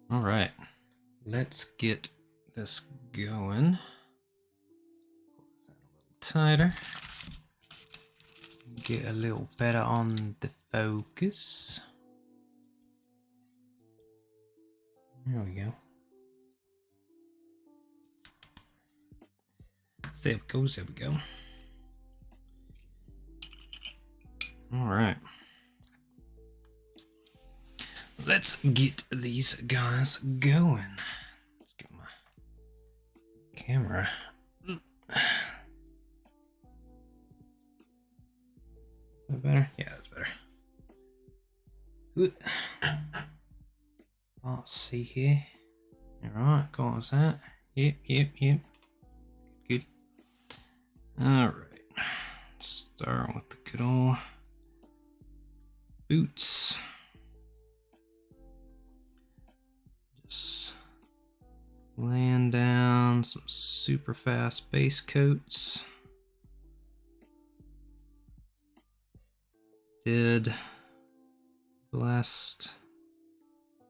All right, let's get this going. Pull this in a little tighter. Get a little better on the focus. There we go. There we go, there we go. All right. Let's get these guys going. Let's get my camera. Is that better? Yeah, that's better. Good. Let's see here. Alright, got us that. Yep. Good. Alright. Start with the good old boots. Just laying down some super fast base coats. Did blast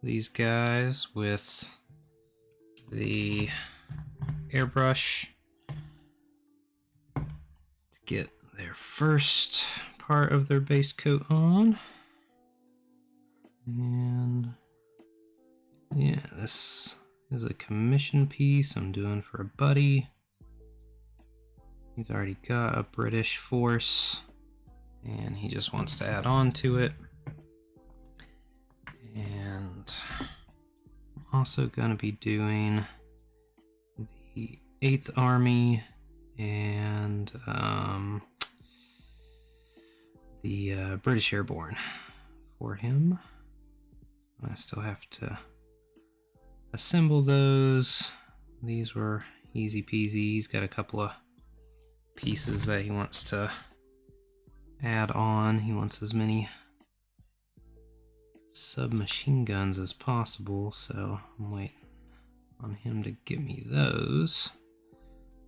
these guys with the airbrush to get their first part of their base coat on. And yeah, this is a commission piece I'm doing for a buddy. He's already got a British force and he just wants to add on to it. And I'm also going to be doing the 8th Army and the British Airborne for him. I still have to assemble those. These were easy peasy. He's got a couple of pieces that he wants to add on. He wants as many submachine guns as possible, so I'm waiting on him to get me those.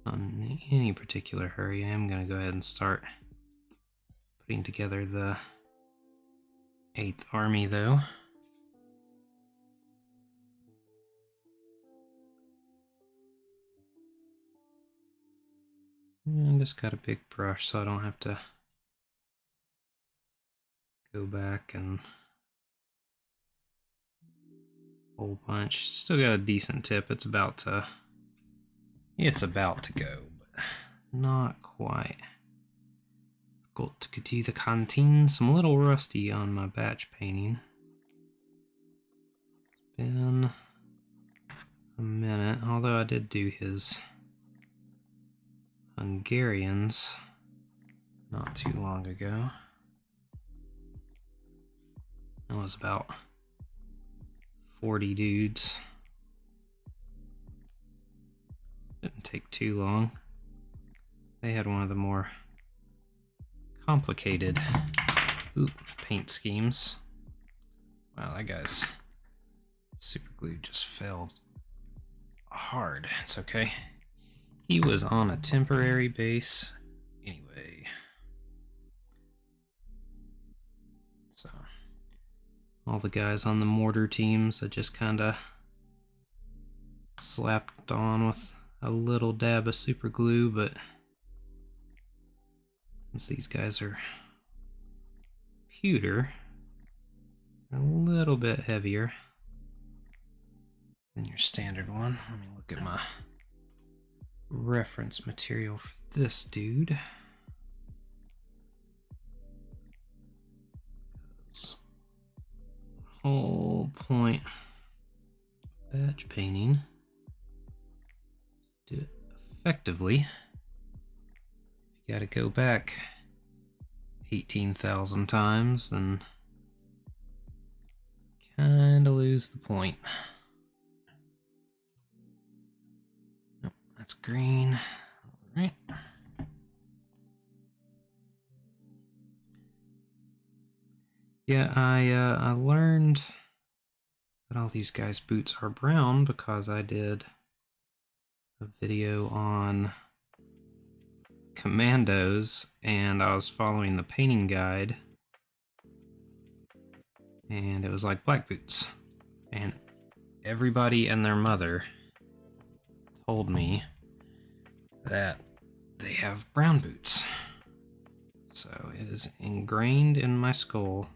Not in any particular hurry. I am going to go ahead and start putting together the 8th Army though. And just got a big brush so I don't have to go back and whole bunch. Still got a decent tip. It's about to go, but not quite. Got to do the canteens. I'm a little rusty on my batch painting. It's been a minute, although I did do his Hungarians not too long ago. It was about 40 dudes. Didn't take too long. They had one of the more complicated paint schemes. Wow, that guy's super glue just failed hard. It's okay. He was on a temporary base anyway. So all the guys on the mortar teams I just kind of slapped on with a little dab of super glue, but since these guys are pewter, they're a little bit heavier than your standard one. Let me look at my reference material for this dude. Whole point batch painting, do it effectively. You gotta go back 18,000 times, then kinda lose the point. Nope, that's green. Alright. Yeah, I learned that all these guys' boots are brown because I did a video on commandos and I was following the painting guide and it was like black boots and everybody and their mother told me that they have brown boots. So it is ingrained in my skull,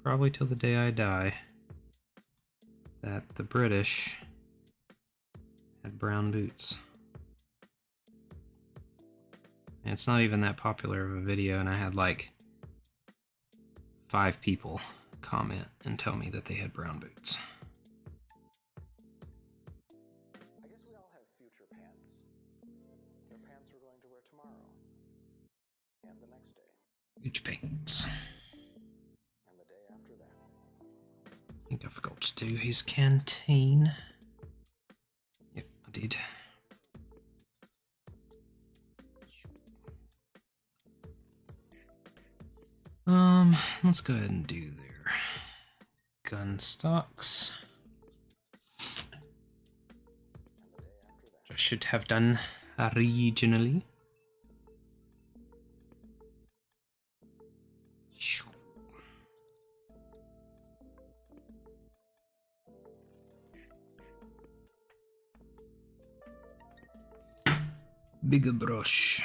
probably till the day I die, that the British had brown boots. And it's not even that popular of a video, and I had like 5 people comment and tell me that they had brown boots. I guess we all have future pants. The pants we're going to wear tomorrow. And the next day. Future pants. And the day after that. I think I forgot to do his canteen. Yep, I did. Let's go ahead and do their gun stocks. Which I should have done originally. Bigger brush.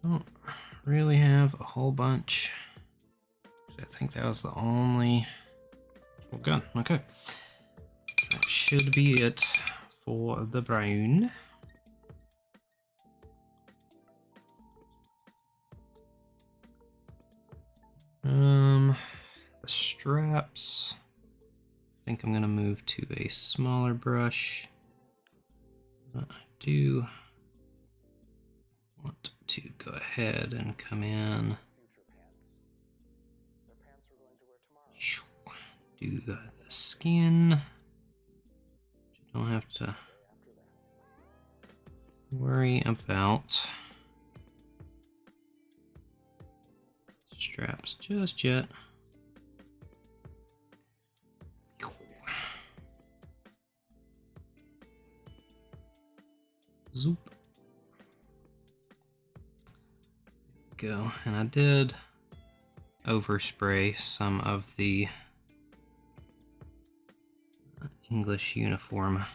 Don't really have a whole bunch. I think that was the only gun. Okay. That should be it for the brown. The straps. I think I'm gonna move to a smaller brush. But I do want to go ahead and come in. Do the skin. You don't have to worry about straps just yet. Zoop. Go. And I did overspray some of the English uniform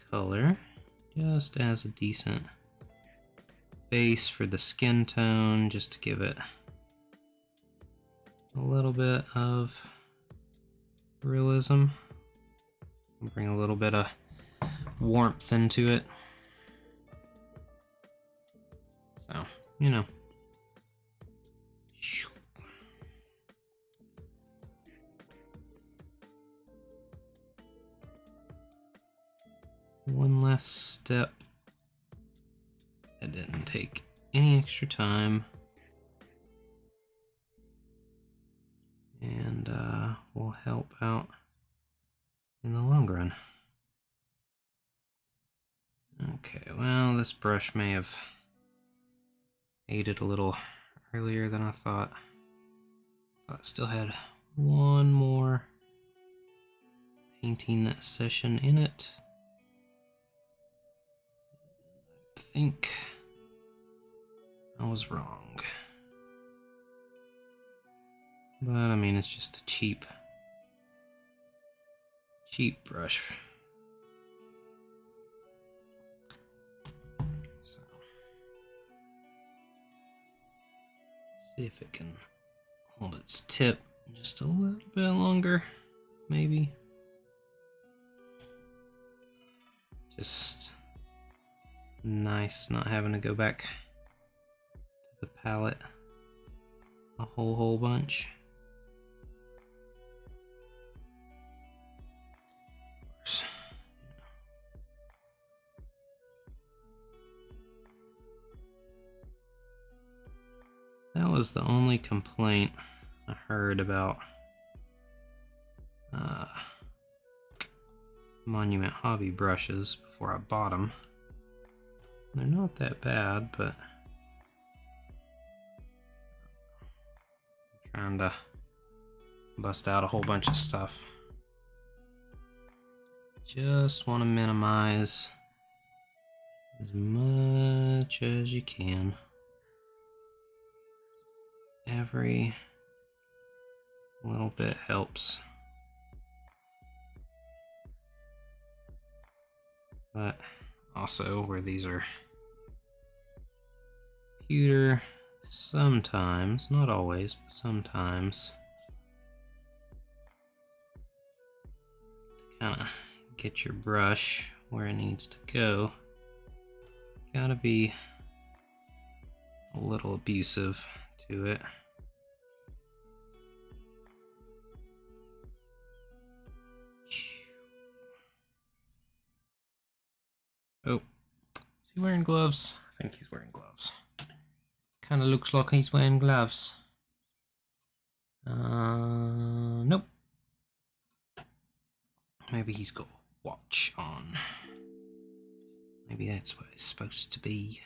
color just as a decent base for the skin tone, just to give it a little bit of realism, bring a little bit of warmth into it. So, you know. One last step. It didn't take any extra time. And will help out in the long run. Okay, well, this brush may have aided a little earlier than I thought. I still had one more painting session in it. I think I was wrong. But I mean, it's just a cheap brush. So, see if it can hold its tip just a little bit longer, maybe. Just nice not having to go back to the palette a whole bunch. That was the only complaint I heard about Monument Hobby brushes before I bought them. They're not that bad, but I'm trying to bust out a whole bunch of stuff. Just want to minimize as much as you can. every little bit helps. But also, where these are pewter, sometimes, not always, but sometimes, to kind of get your brush where it needs to go, gotta be a little abusive to it. Oh, is he wearing gloves? I think he's wearing gloves. Kind of looks like he's wearing gloves. Nope. Maybe he's got a watch on. Maybe that's what it's supposed to be.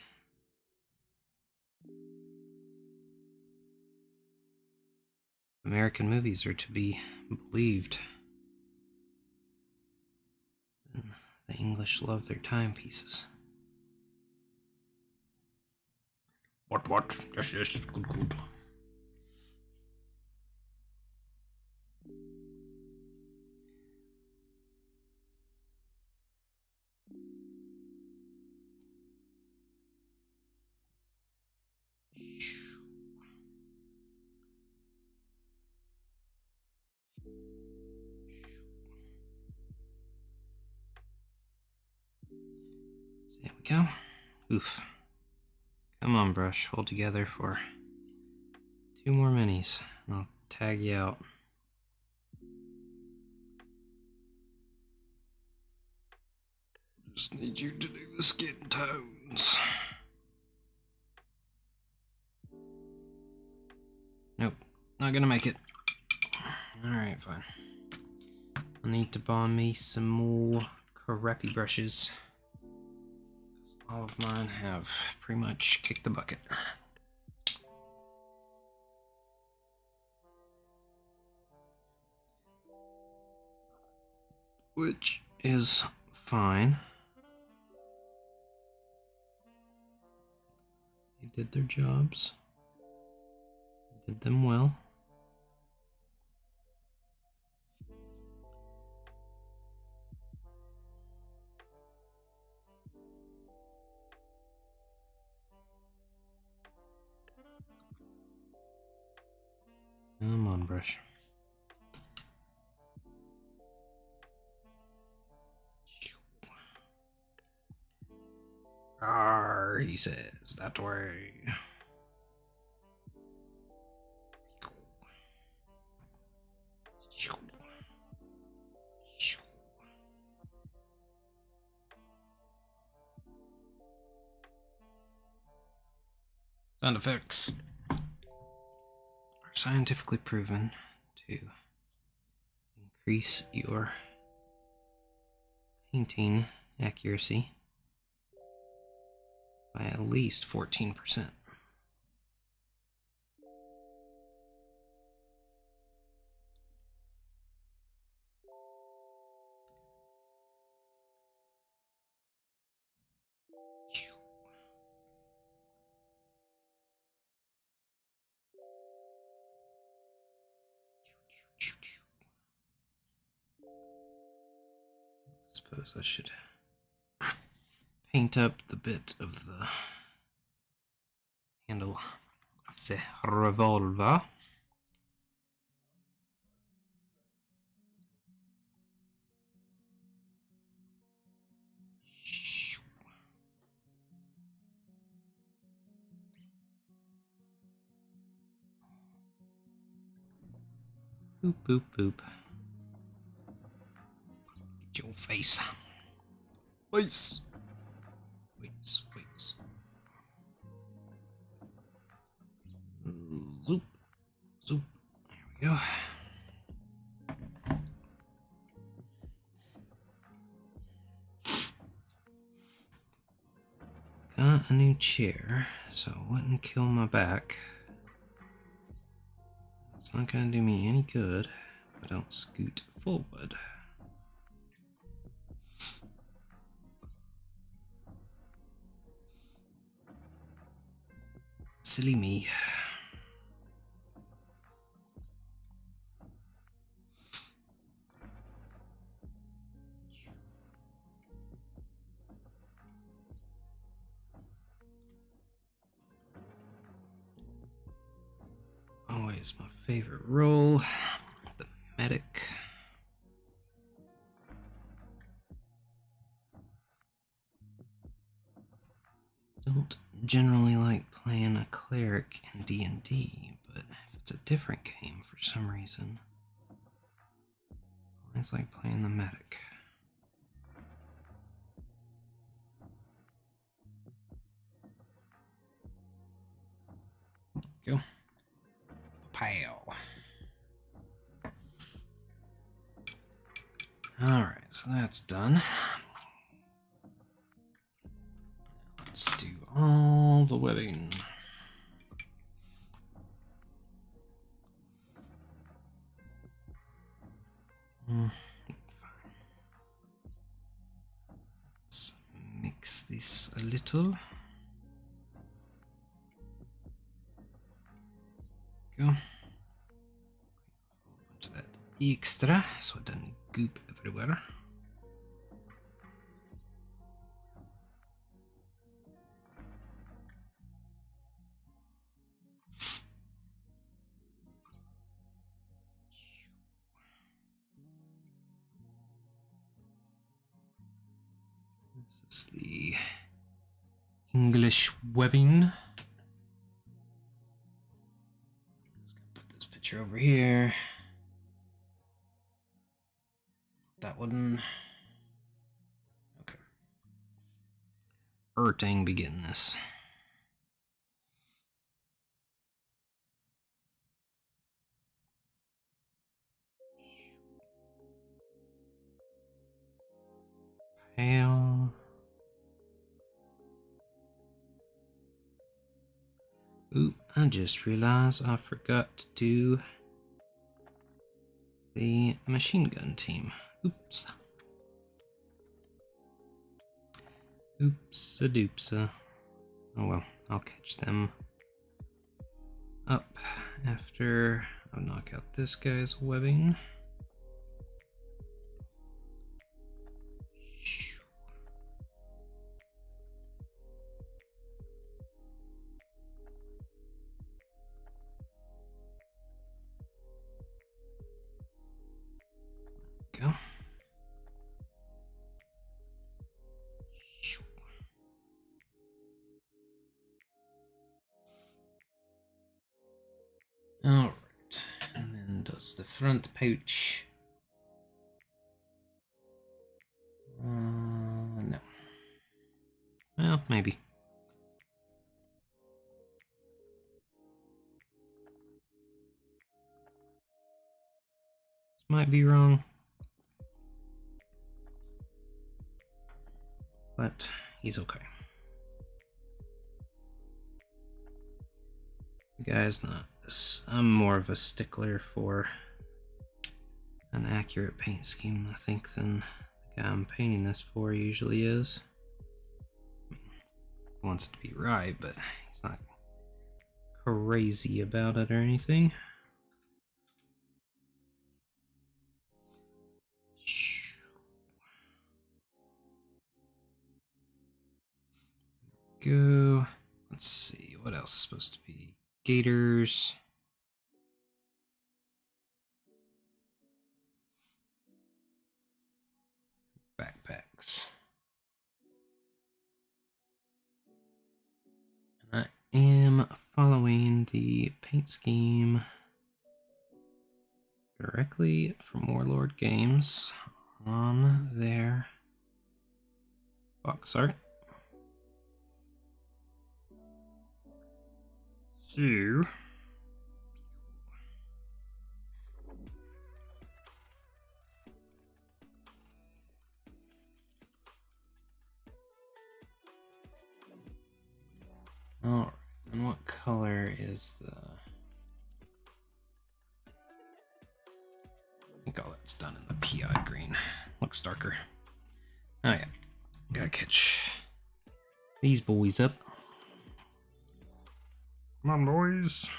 American movies are to be believed. And the English love their timepieces. What? Yes, good. There we go. Oof. Come on, brush. Hold together for 2 more minis, and I'll tag you out. Just need you to do the skin tones. Nope, not gonna make it. Alright, fine. I need to buy me some more crappy brushes. All of mine have pretty much kicked the bucket. Which is fine. They did their jobs. They did them well. Come on, brush. Arr, he says, that way. Sound effects are scientifically proven to increase your painting accuracy by at least 14%. Suppose I should paint up the bit of the handle of the revolver. Boop, boop, boop. Get your face. Face. Face. Zoop. Zoop. There we go. Got a new chair, so it wouldn't kill my back. It's not gonna do me any good if I don't scoot forward. Silly me. Always my favorite role, the medic. Don't generally like playing a cleric in D&D, but if it's a different game for some reason, I always like playing the medic. Go. Pow. Alright, so that's done. Let's do all the webbing. Fine. Let's mix this a little. Go. Bunch of that extra so it doesn't goop everywhere. This is the English webbing. Just gonna put this picture over here. That one. Okay. Dang, begin this. Pale. Ooh, I just realized I forgot to do the machine gun team. Oops. Oops-a-doopsa. Oh well, I'll catch them up after I knock out this guy's webbing. Go. Alright, and then does the front pouch. No. Well, maybe. This might be wrong. But he's okay. The guy's not. I'm more of a stickler for an accurate paint scheme, I think, than the guy I'm painting this for usually is. He wants it to be right, but he's not crazy about it or anything. Go. Let's see, what else is supposed to be? Gators. Backpacks. And I am following the paint scheme directly from Warlord Games on their box art. So alright, and what color is the... I think all that's done in the PI green. Looks darker. Oh yeah, gotta catch these boys up. Come on, boys.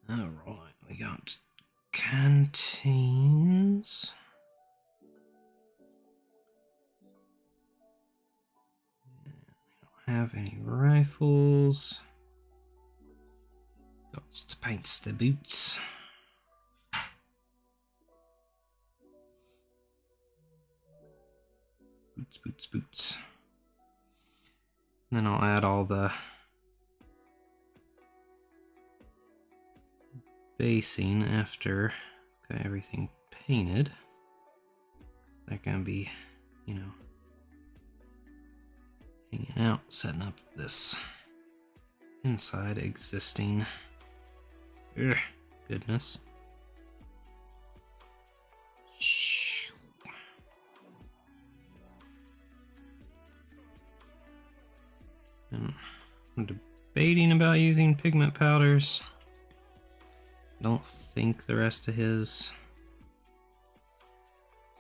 Alright, we got canteens. have any rifles. Got to paint the boots. Boots. And then I'll add all the basing after got everything painted. They're gonna be, you know, hanging out, setting up this inside existing. Ugh, goodness. And I'm debating about using pigment powders. I don't think the rest of his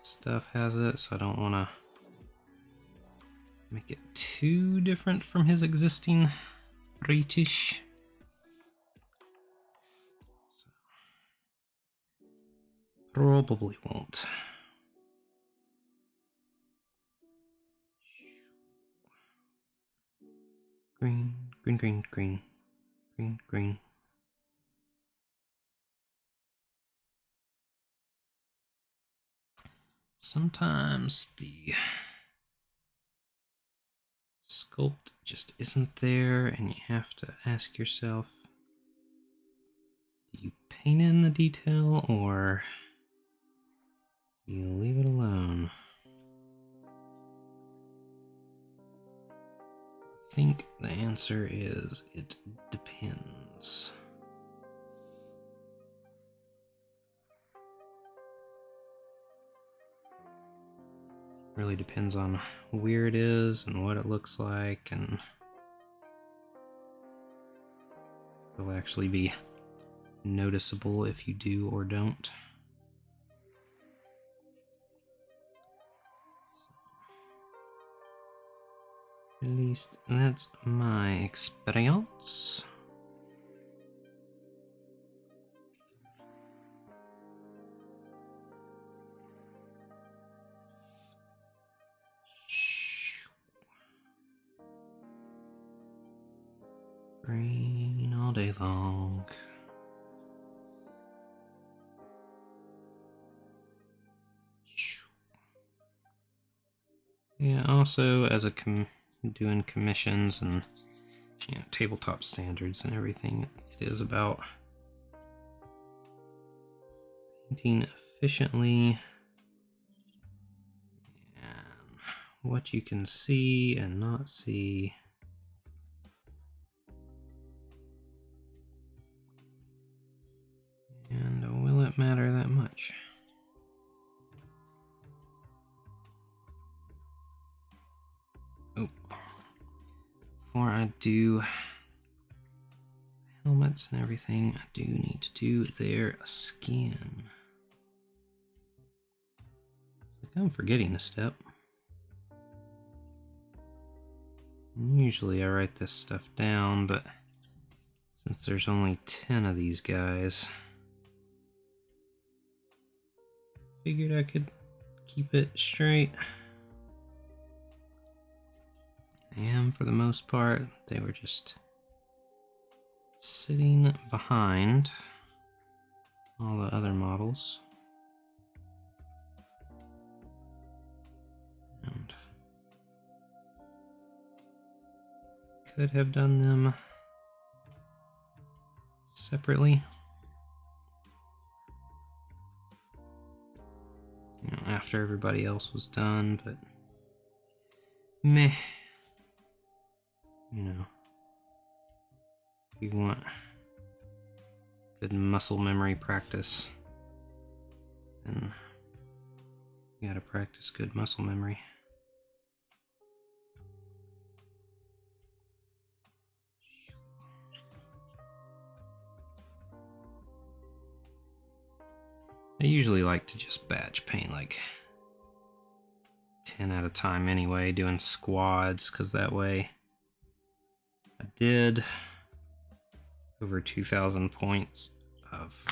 stuff has it, so I don't want to make it too different from his existing British. So, probably won't. Green, green, green, green, green, green. Sometimes the sculpt just isn't there, and you have to ask yourself, do you paint in the detail or do you leave it alone? I think the answer is it depends. Really depends on where it is and what it looks like, and it'll actually be noticeable if you do or don't. At least that's my experience. Green all day long. Yeah, also as a doing commissions and tabletop standards and everything, it is about painting efficiently and what you can see and not see. And will it matter that much? Oh, before I do helmets and everything, I do need to do their skin. It's like I'm forgetting a step. Usually I write this stuff down, but since there's only 10 of these guys, figured I could keep it straight. And for the most part, they were just sitting behind all the other models. And could have done them separately. After everybody else was done, but meh. If you want good muscle memory practice, then you gotta practice good muscle memory. I usually like to just batch paint like 10 at a time anyway, doing squads, because that way I did over 2,000 points of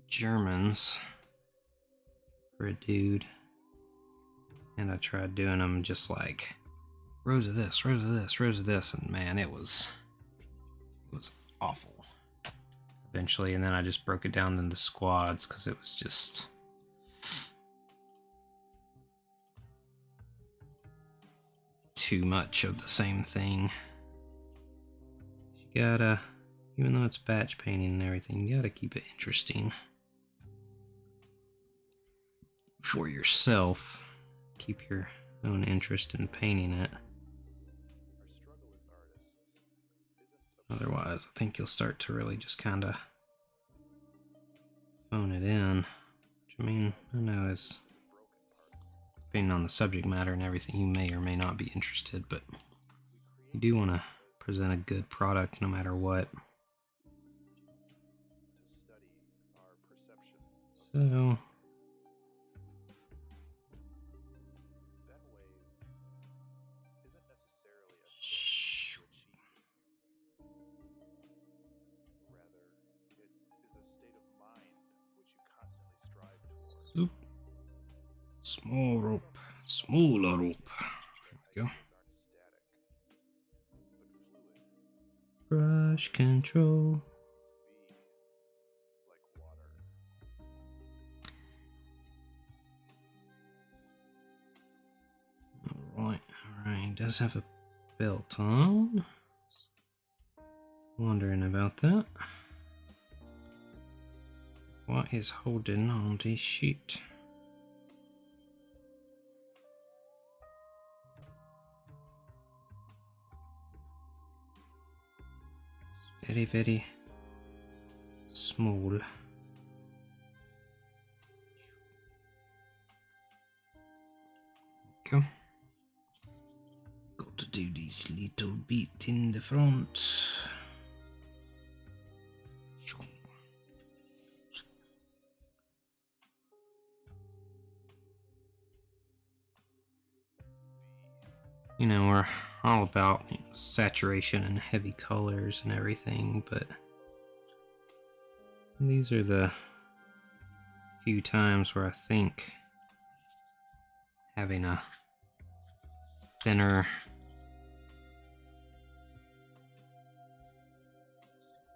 Germans for a dude, and I tried doing them just like rows of this, rows of this, rows of this, and man, it was awful eventually. And then I just broke it down into squads because it was just too much of the same thing. You gotta, even though it's batch painting and everything, you gotta keep it interesting for yourself. Keep your own interest in painting it. Otherwise, I think you'll start to really just kind of phone it in. Which, I mean, I know is depending on the subject matter and everything, you may or may not be interested, but you do want to present a good product no matter what. So oop. Small rope, smaller rope. There we go. Brush control. Alright, alright, does have a belt on. Wondering about that. What is holding on this sheet? It's very, very small. Go. Got to do this little bit in the front. You know, we're all about saturation and heavy colors and everything, but these are the few times where I think having a thinner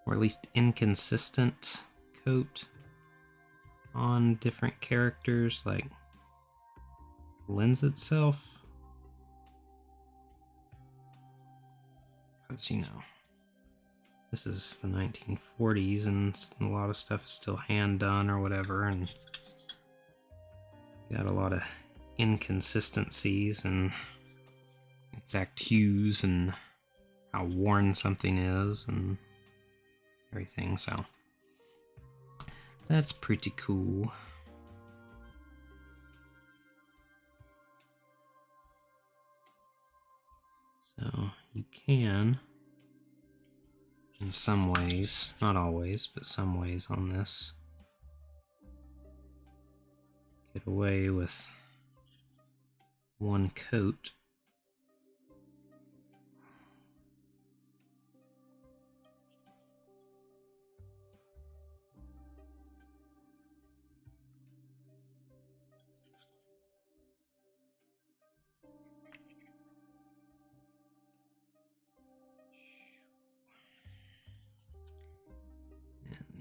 or at least inconsistent coat on different characters like lends itself. Because, you know, this is the 1940s and a lot of stuff is still hand done or whatever, and got a lot of inconsistencies and exact hues and how worn something is and everything, so that's pretty cool. So you can, in some ways, not always, but some ways on this, get away with one coat.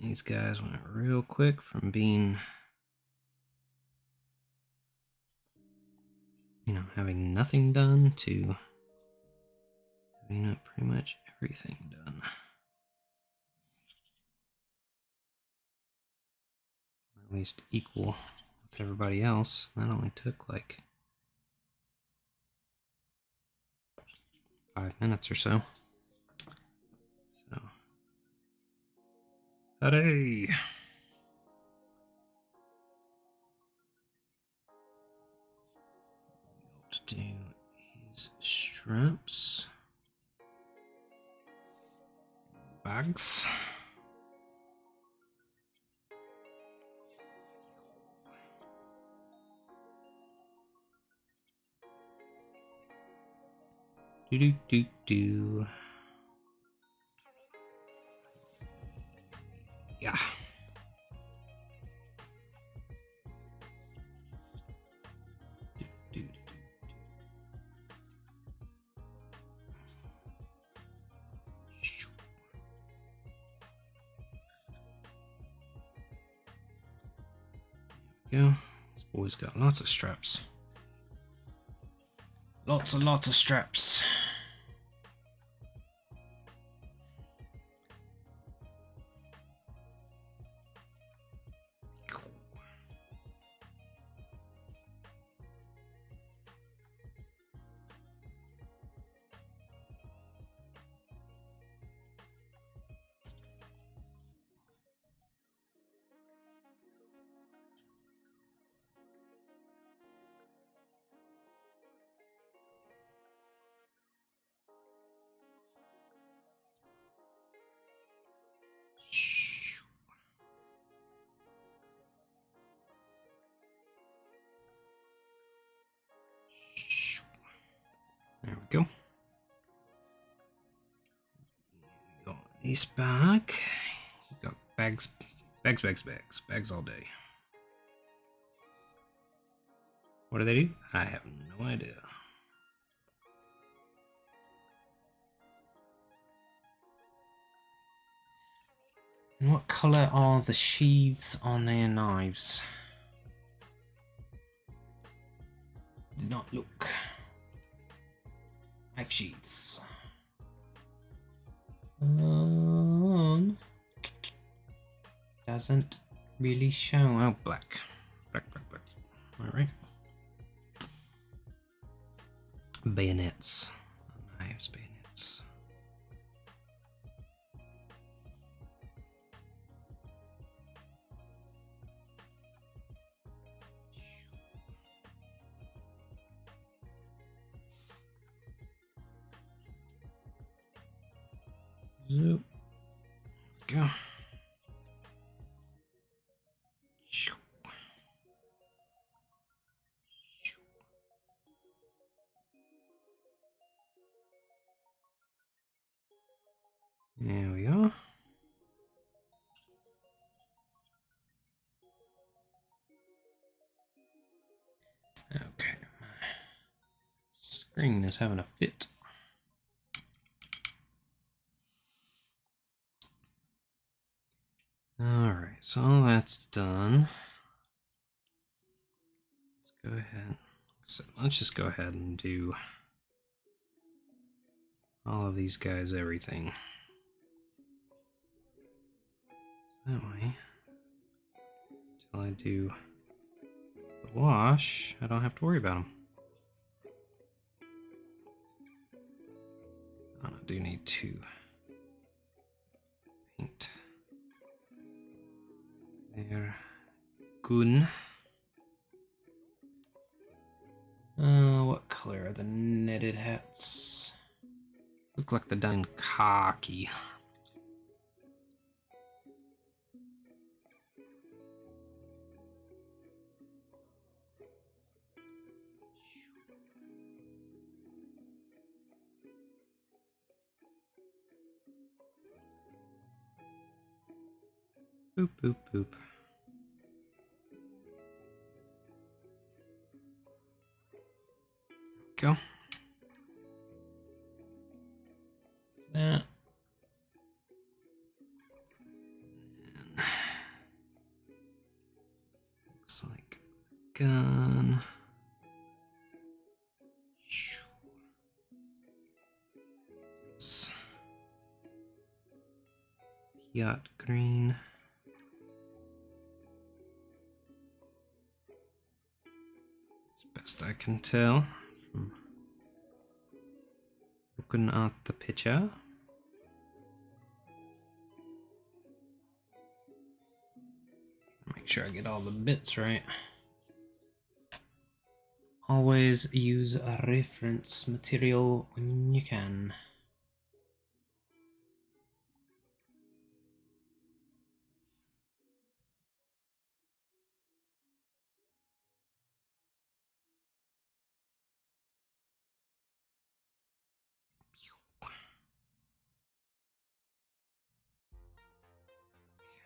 These guys went real quick from being, you know, having nothing done to having pretty much everything done. Or at least equal with everybody else. That only took like 5 minutes or so. So, hooray! To do his straps, bags. Do do do do. Yeah. Do, do, do, do. Go. This boy's got lots of straps. Lots and lots of straps. There we go. Got these back. Got bags all day. What do they do? I have no idea. And what color are the sheaths on their knives? Did not look. Knife sheaths. Doesn't really show. Oh, black. Black. Alright. Bayonets. Knives, bayonets. Zoop. Go. There we are. Okay. Screen is having a fit. Alright, so all that's done. Let's go ahead. So let's just go ahead and do all of these guys, everything. That way, until I do the wash, I don't have to worry about them. I do need to paint their gun. What color are the netted hats? Look like they're done khaki. Boop, boop, boop. Go. That. Looks like gun. This yacht green. As best I can tell from looking at the picture. Make sure I get all the bits right. Always use a reference material when you can.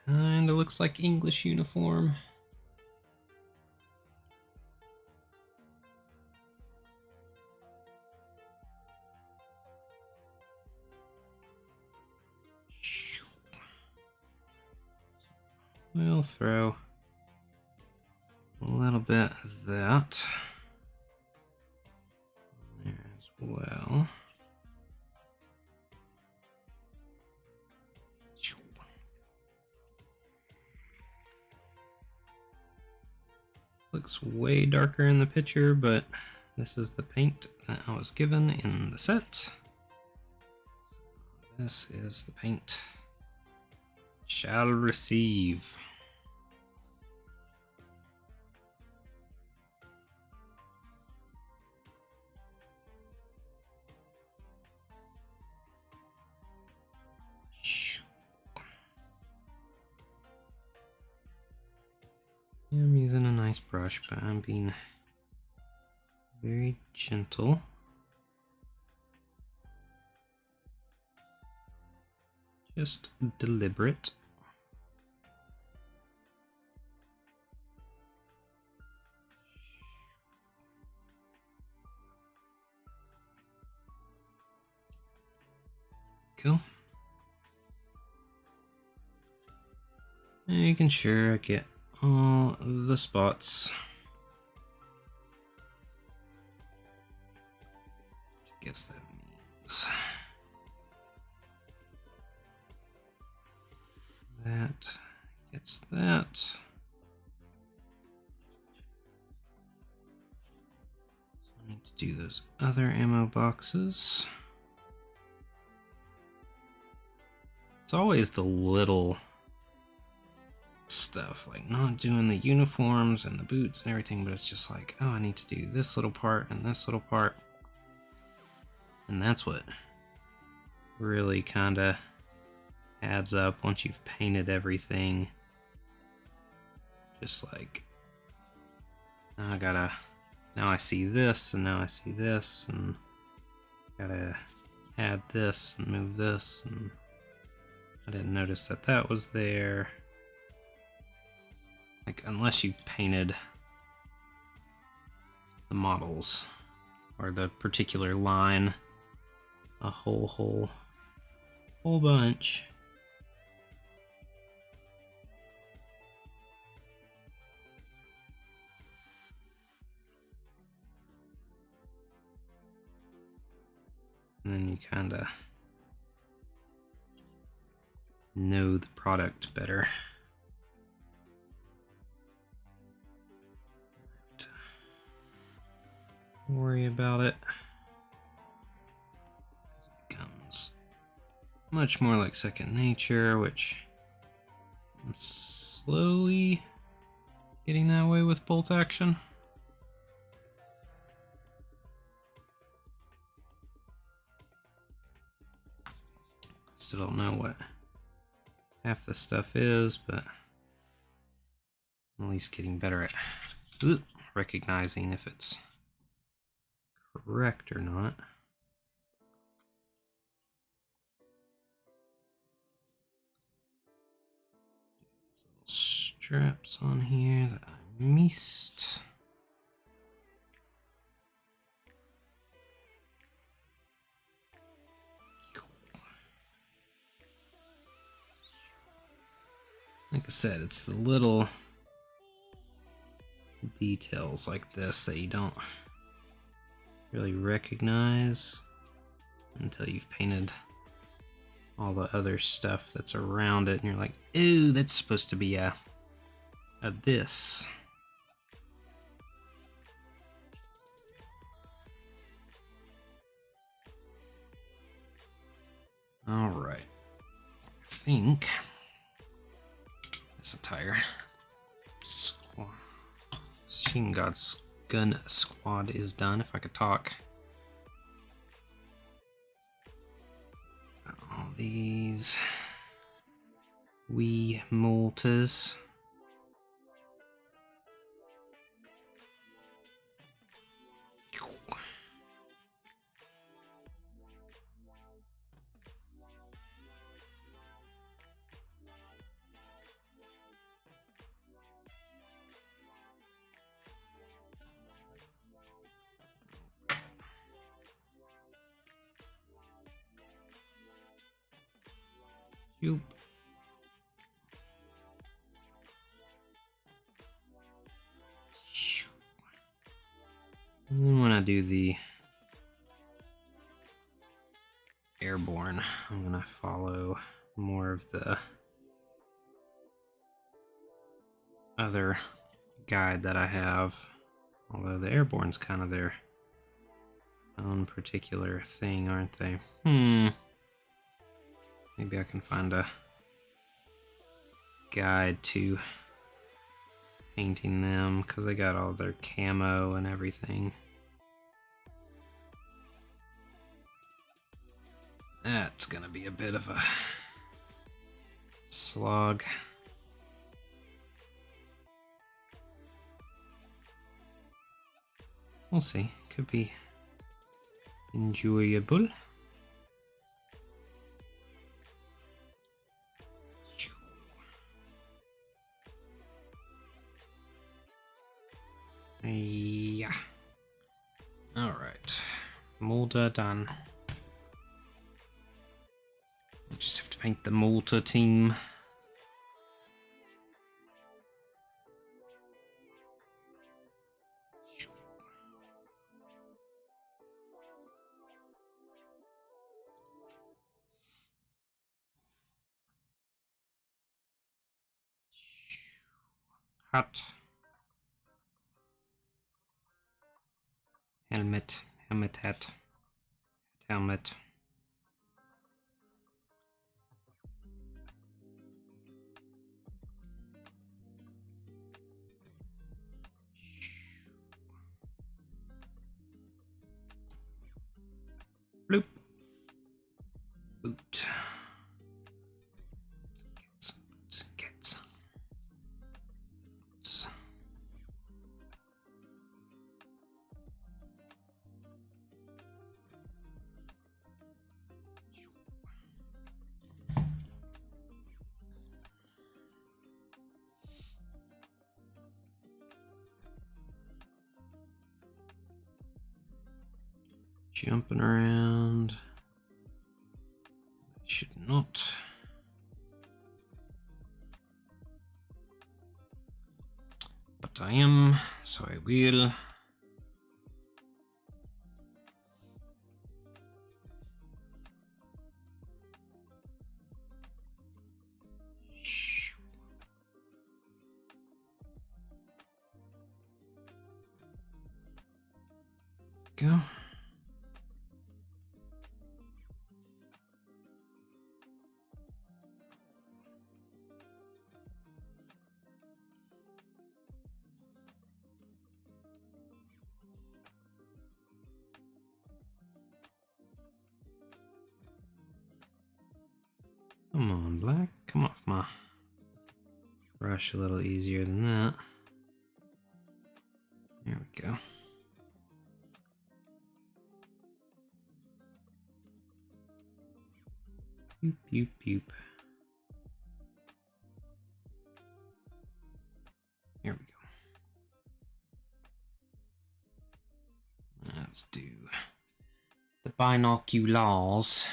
Kinda looks like English uniform. We'll throw little bit of that there as well. Looks way darker in the picture, but this is the paint that I was given in the set. So this is the paint shall receive. I'm using a nice brush, but I'm being very gentle. Just deliberate. Cool. Making sure I get all the spots. I guess that means that gets that. So I need to do those other ammo boxes. It's always the little stuff, like not doing the uniforms and the boots and everything, but it's just like, oh, I need to do this little part and this little part. And that's what really kind of adds up once you've painted everything. Just like, now I see this, and now I see this, and gotta add this and move this, and I didn't notice that that was there. Like, unless you've painted the models or the particular line a whole bunch. And then you kind of know the product better. Worry about it. It becomes much more like second nature, which I'm slowly getting that way with Bolt Action. Still don't know what half the stuff is, but I'm at least getting better at recognizing if it's correct or not. These little straps on here that I missed. Like I said, it's the little details like this that you don't really recognize until you've painted all the other stuff that's around it, and you're like, ooh, that's supposed to be a this. All right, I think this attire squad, Machine God's Gun Squad is done. If I could talk. All these wee mortars. Yoop. do the airborne, I'm gonna follow more of the other guide that I have. Although the airborne's kind of their own particular thing, aren't they? Maybe I can find a guide to painting them, because they got all their camo and everything. That's gonna be a bit of a slog. We'll see. Could be enjoyable. Yeah. Alright. Molder done. We just have to paint the Malta team. Hat. Helmet. Helmet hat. Helmet. Bloop. Boot. Get some boots. Jumping around. Should not. But I am, so I will. Go. Come on, black. Come off my brush a little easier than that. There we go. Boop, boop, boop. Here we go. Let's do the binoculars.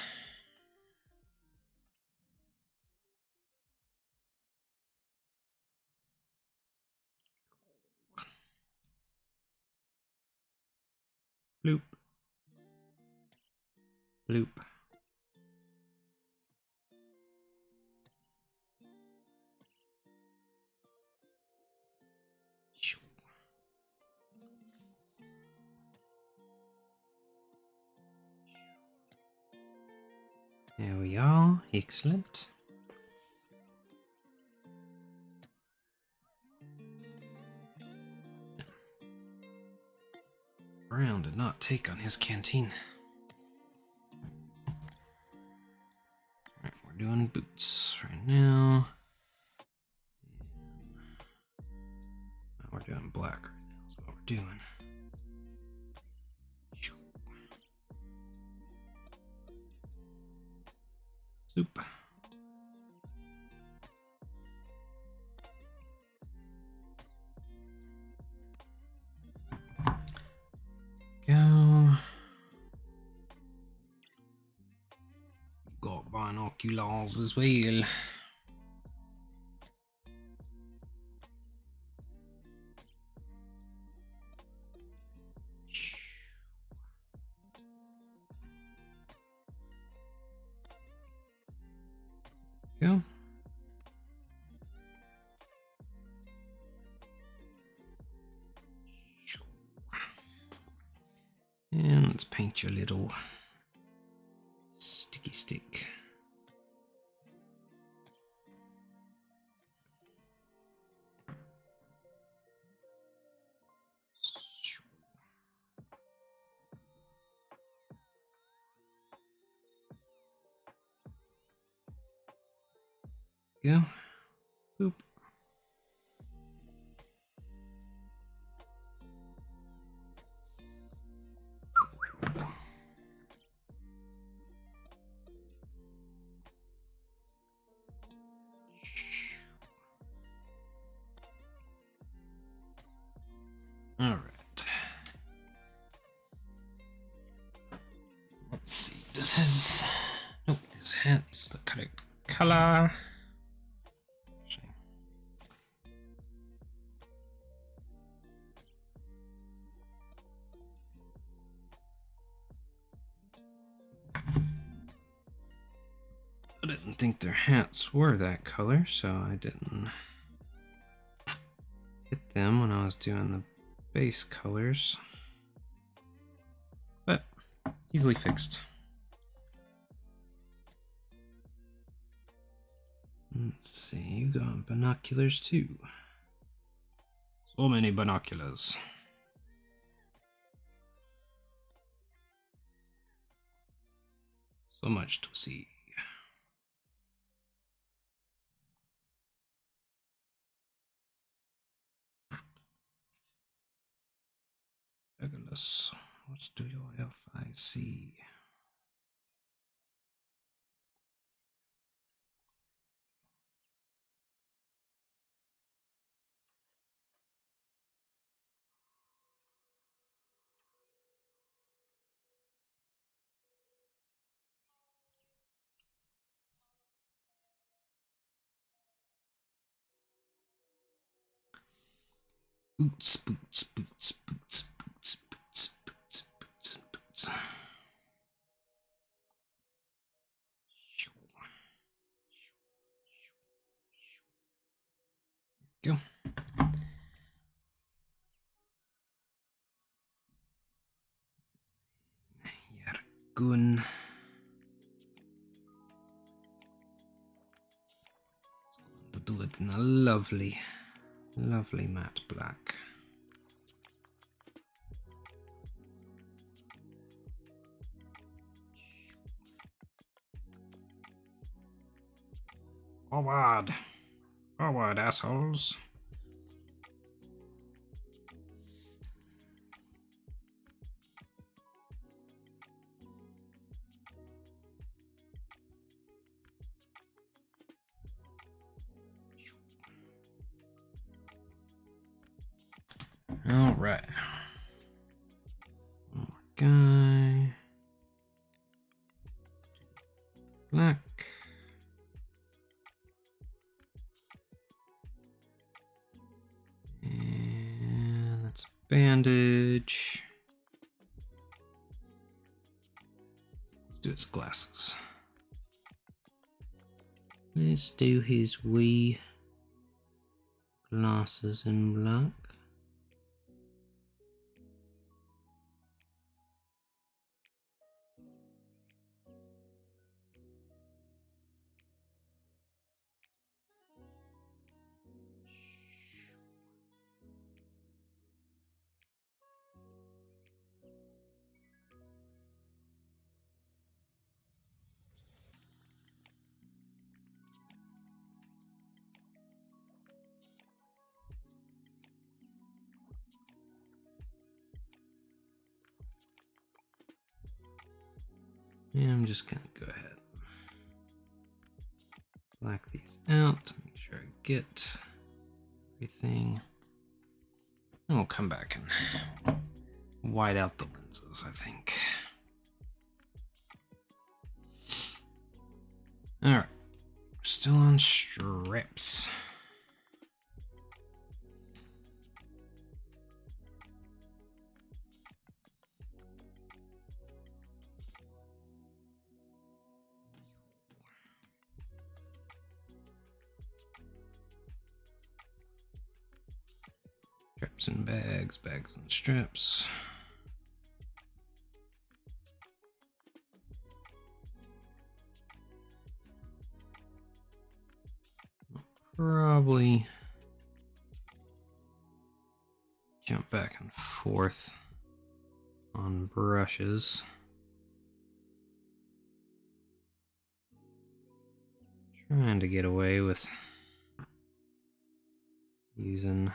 Bloop. Bloop. There we are. Excellent. Brown did not take on his canteen. Alright, we're doing boots right now. We're doing black right now is what we're doing. Soup. Go. Got binoculars as well. Go. And let's paint your little sticky stick. Go. Boop. All right. Let's see. This is nope. His hat is the correct color. I didn't think their hats were that color, so I didn't hit them when I was doing the base colors. But easily fixed. Let's see, you got binoculars too. So many binoculars. So much to see. Legolas, what do your eyes see? Boots, boots, boots, boots, boots, boots, boots, boots, boots. Go. Yargun. To do it in a lovely, lovely matte black. Forward. Forward, assholes. All right. One more guy. Black. And that's a bandage. Let's do his glasses. Let's do his wee glasses in black. Yeah, I'm just gonna go ahead. Black these out to make sure I get everything. And we'll come back and white out the lenses, I think. Alright, we're still on strips. Straps and bags, bags and straps. Probably jump back and forth on brushes. Trying to get away with using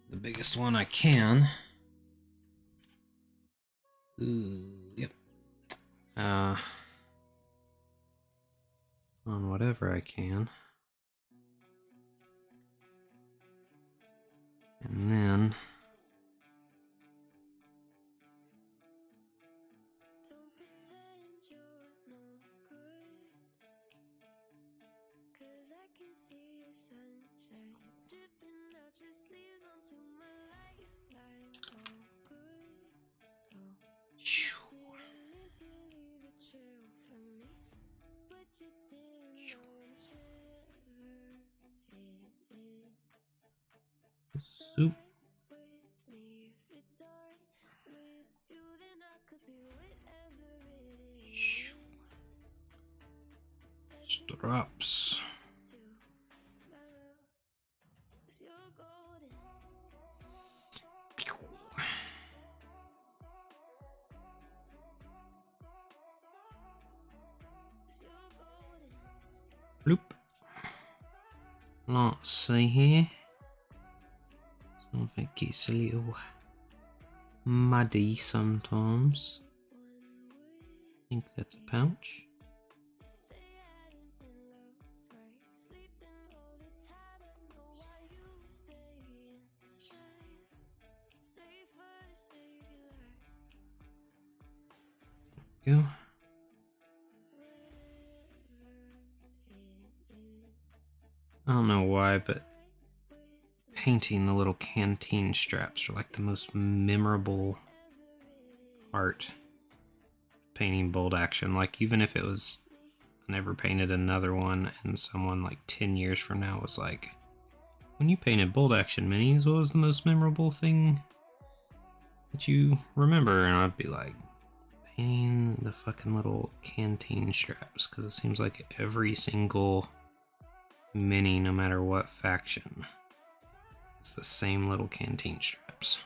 the biggest one I can. Ooh, yep. On whatever I can. And then soup. Straps. Bloop. Let's see here. Something gets a little muddy sometimes. I think that's a pouch. Go. I don't know why, but painting the little canteen straps are like the most memorable part. Painting Bolt Action, like even if it was I never painted another one and someone like 10 years from now was like, when you painted Bolt Action minis, what was the most memorable thing that you remember? And I'd be like, painting the fucking little canteen straps, because it seems like every single mini, no matter what faction, it's the same little canteen straps.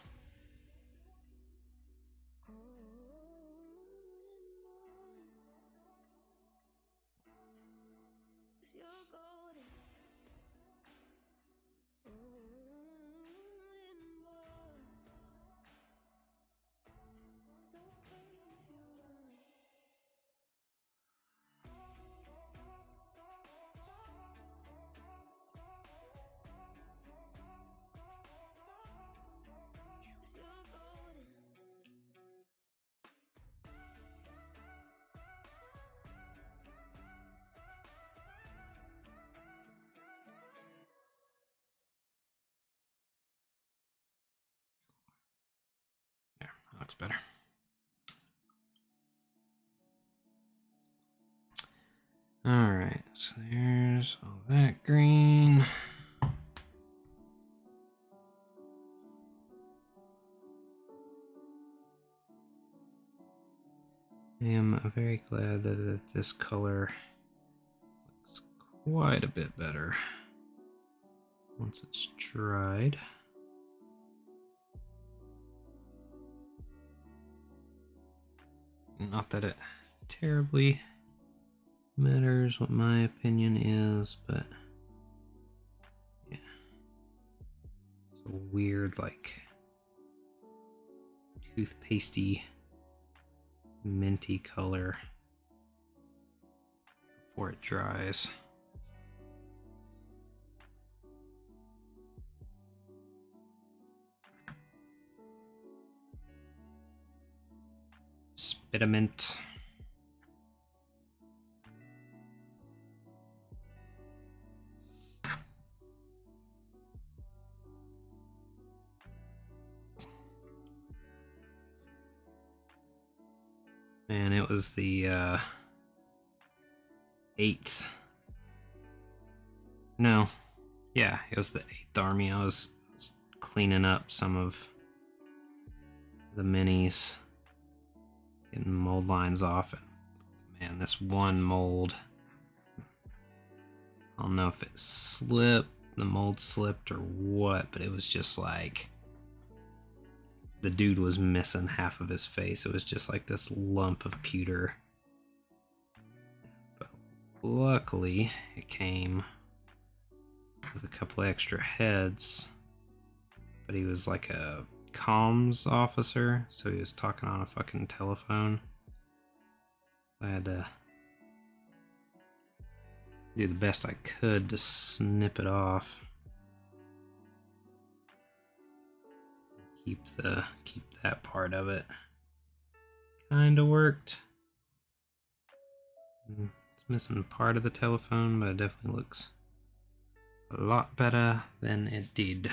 There, that looks better. Alright, so there's all that green. I am very glad that this color looks quite a bit better once it's dried. Not that it terribly matters what my opinion is, but yeah. It's a weird, like, toothpastey, minty color before it dries. Spitament. Man, it was the 8th. No. Yeah, it was the 8th army I was cleaning up some of the minis, getting mold lines off. And man, this one mold, I don't know if it slipped, the mold slipped or what, but it was just like the dude was missing half of his face. It was just like this lump of pewter. But luckily, it came with a couple extra heads. But he was like a comms officer, so he was talking on a fucking telephone. So I had to do the best I could to snip it off. Keep that part of it. Kinda worked. It's missing part of the telephone, but it definitely looks a lot better than it did.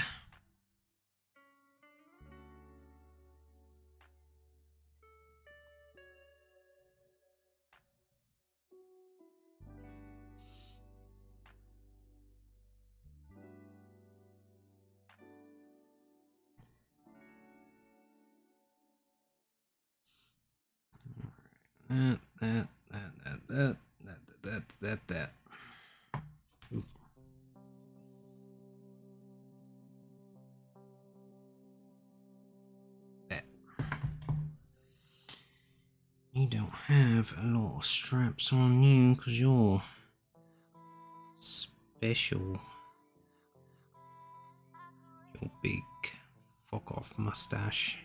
That. Ooh. That. You don't have a lot of straps on you because you're special. Your big fuck off mustache.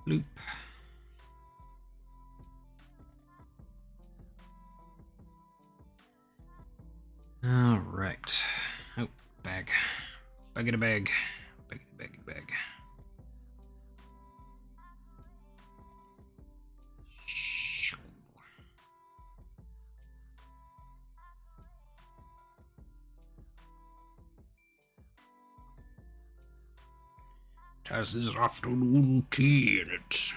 Loop. All right. Oh, bag. Bag in a bag. Bag in a bag in a bag. It has this afternoon tea in it.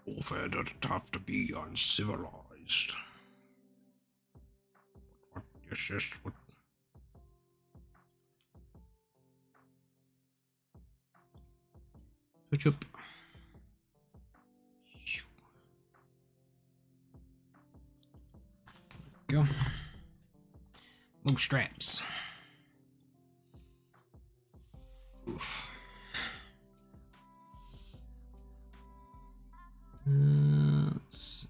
Warfare doesn't have to be uncivilized. What? Yes, what? Switch up. Go. More straps. Oof. Let's see.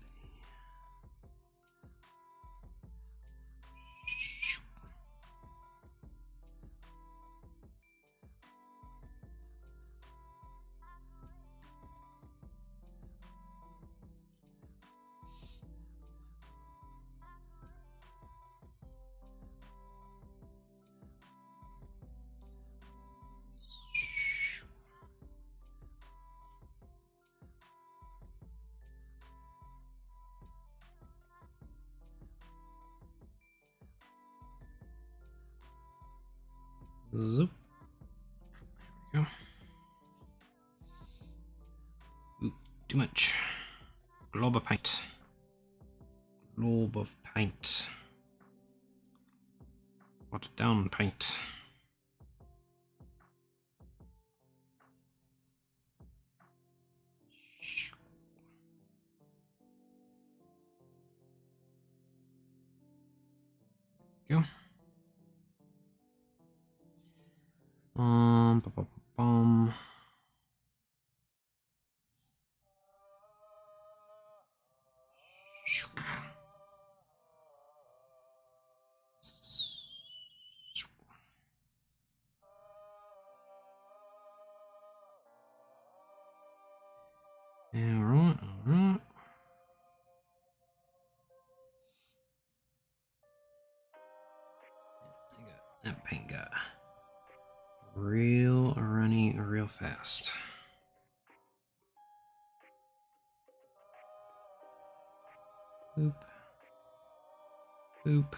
Zoop. There we go. Ooh, too much. Glob of paint. Glob of paint. Watered down paint. Go. Bum, bum, bum, bum. Alright, alright. That paint got real runny real fast. Boop. Boop.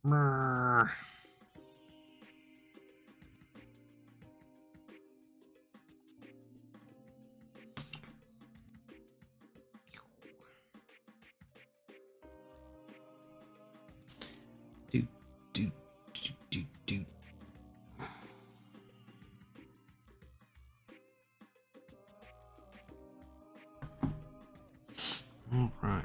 Brr. Do, do, do, do, do. All right.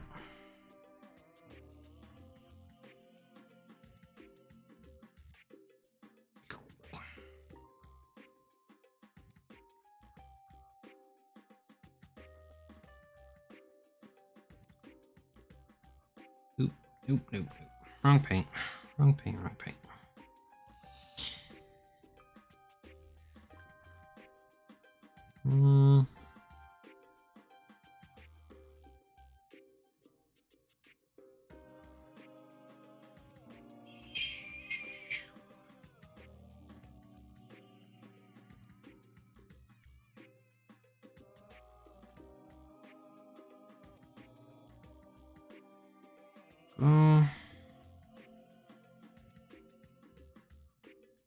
Nope, nope, nope, nope. Wrong paint. Wrong paint, wrong paint.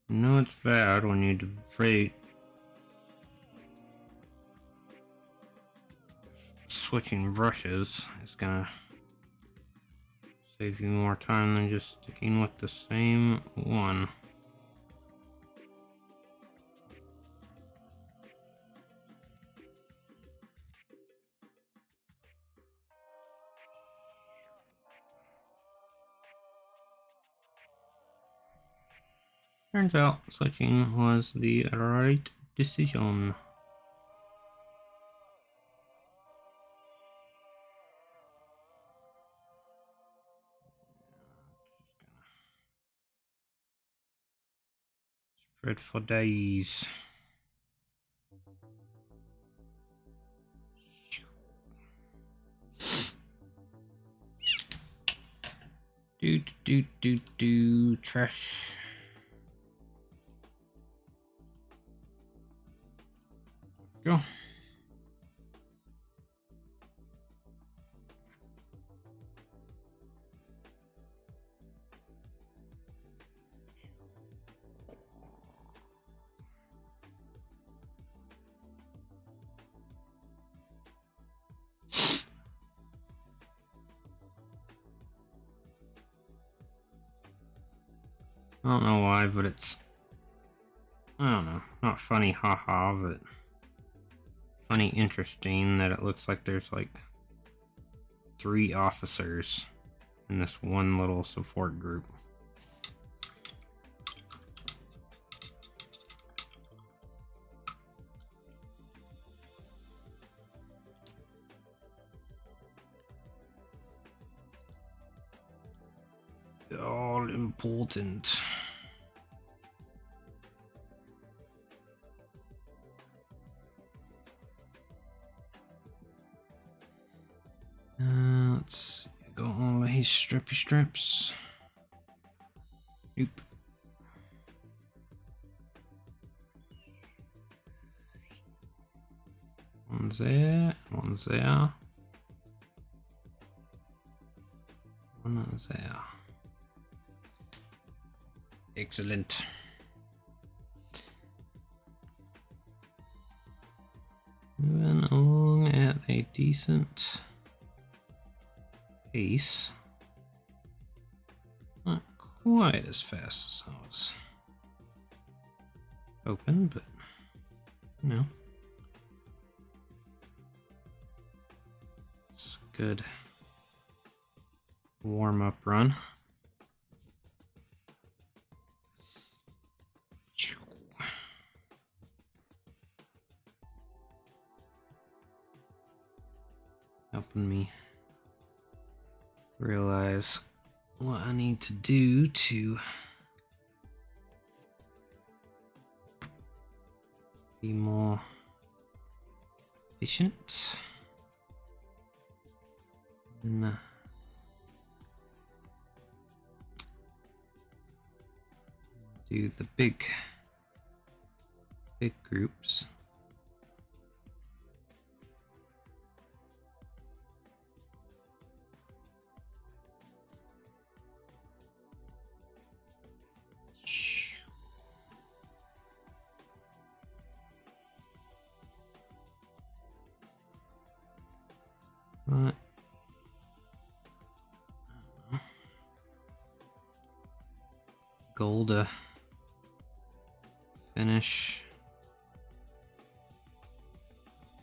No, it's bad when you defrate switching brushes. It's gonna save you more time than just sticking with the same one. Turns out switching was the right decision. Spread for days. Do trash. Go. I don't know why, but it's, I don't know, not funny, haha, but funny, interesting that it looks like there's like 3 officers in this one little support group. All important. Let's see. Go all these strippy strips. Nope. One's there. One's there. One's there. Excellent. Moving along at a decent pace. Not quite as fast as I was hoping, but you know, it's a good warm-up run. Helping me realize what I need to do to be more efficient in do the big groups. Right. Goal to finish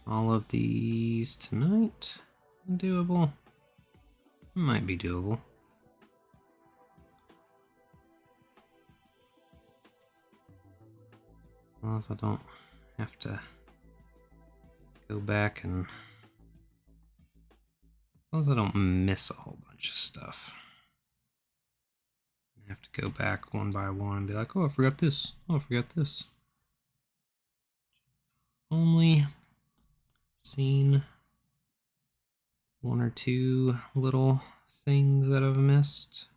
all of these tonight. Doable. Might be doable. As long as I don't have to go back and as long as I don't miss a whole bunch of stuff. I have to go back one by one and be like, oh, I forgot this. Oh, I forgot this. Only seen one or two little things that I've missed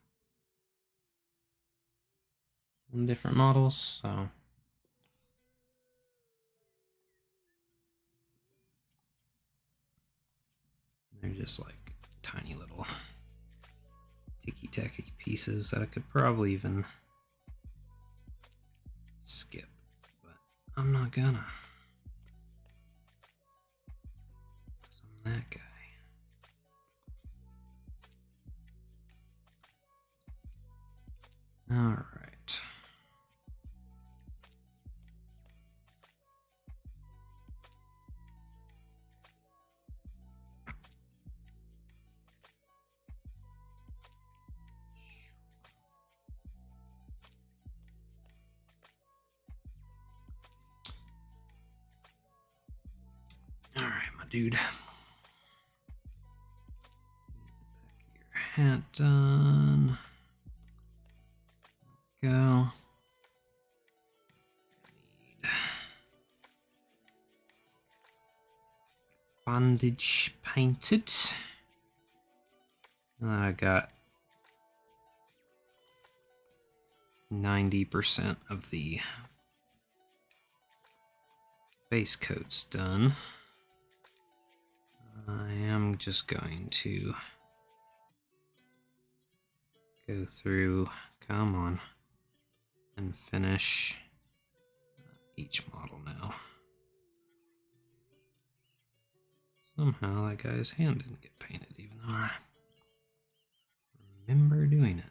on different models, so they're just like tiny little ticky-tacky pieces that I could probably even skip, but I'm not gonna. 'Cause I'm that guy. All right. All right, my dude. Back of your hat done. Go. Need bandage painted. And I got 90% of the base coats done. I am just going to go through, come on, and finish each model now. Somehow that guy's hand didn't get painted, even though I remember doing it.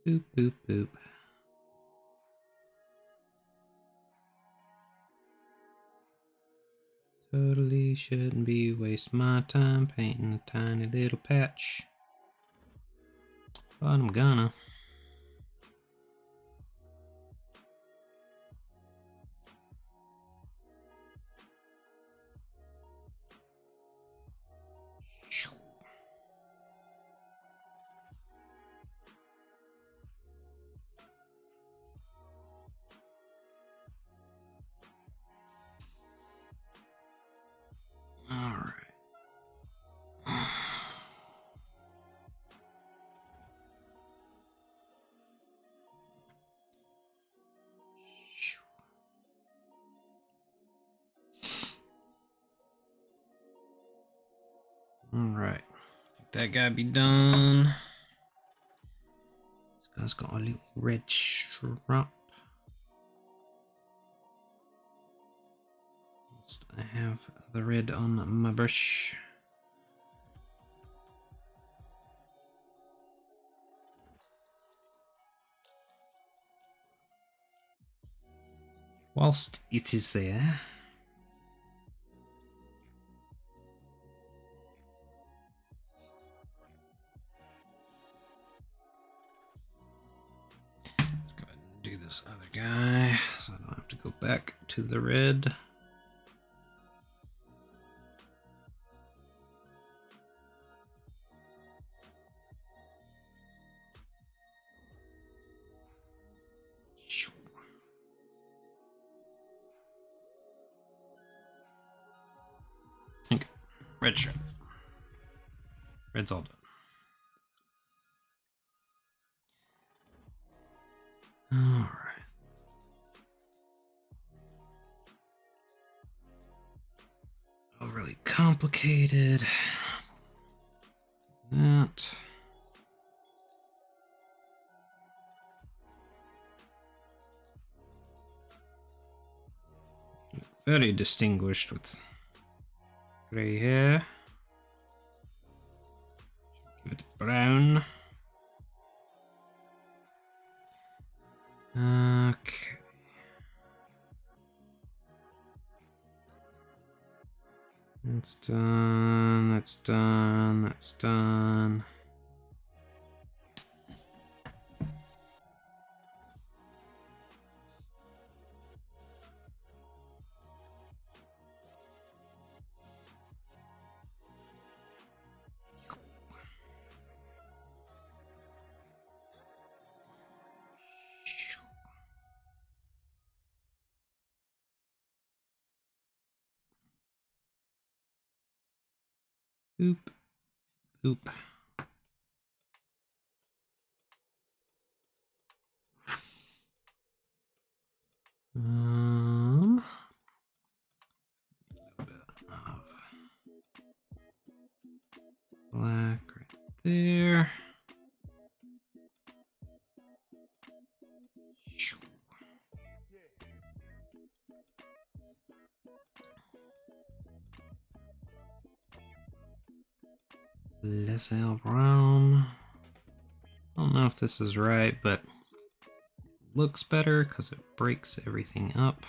Boop, boop, boop. Totally shouldn't be wasting my time painting a tiny little patch. But I'm gonna. All right. All right. That guy be done. This guy's got a little red strap. I have the red on my brush. whilst it is there. Let's go ahead and do this other guy so I don't have to go back to the red. Okay, red shirt. Red's all done. All right. Overly complicated. That. Very distinguished with gray hair. Give it brown. Okay. That's done. That's done. That's done. Boop. Boop. A little bit of black right there. Lesale brown. I don't know if this is right, but looks better because it breaks everything up.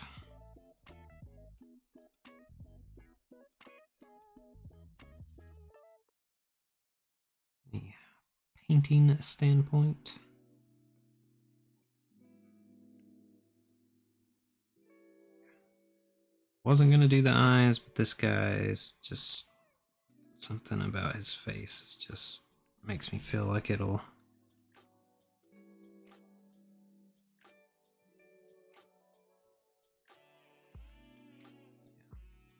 A painting standpoint. Wasn't gonna do the eyes, but this guy's just something about his face. It just makes me feel like it'll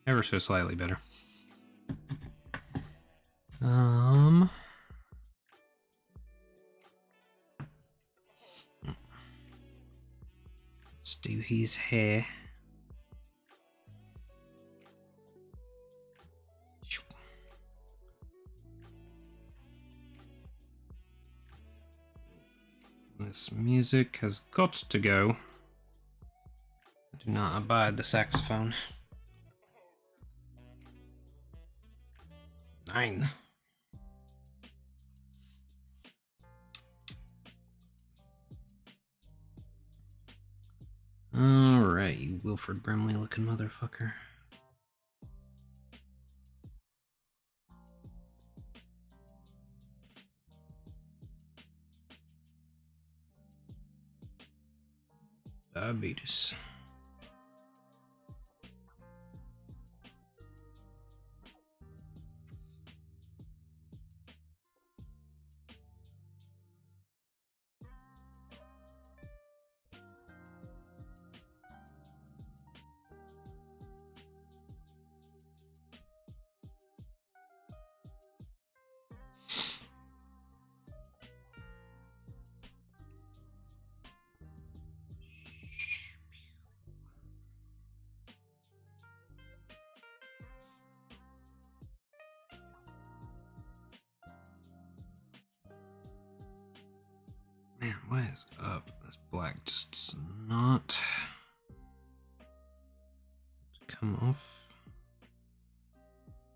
ever so slightly better. Let's do his hair. This music has got to go. I do not abide the saxophone. 9. Alright, you Wilford Brimley looking motherfucker. Diabetes. Man, why is up? This black just does not come off.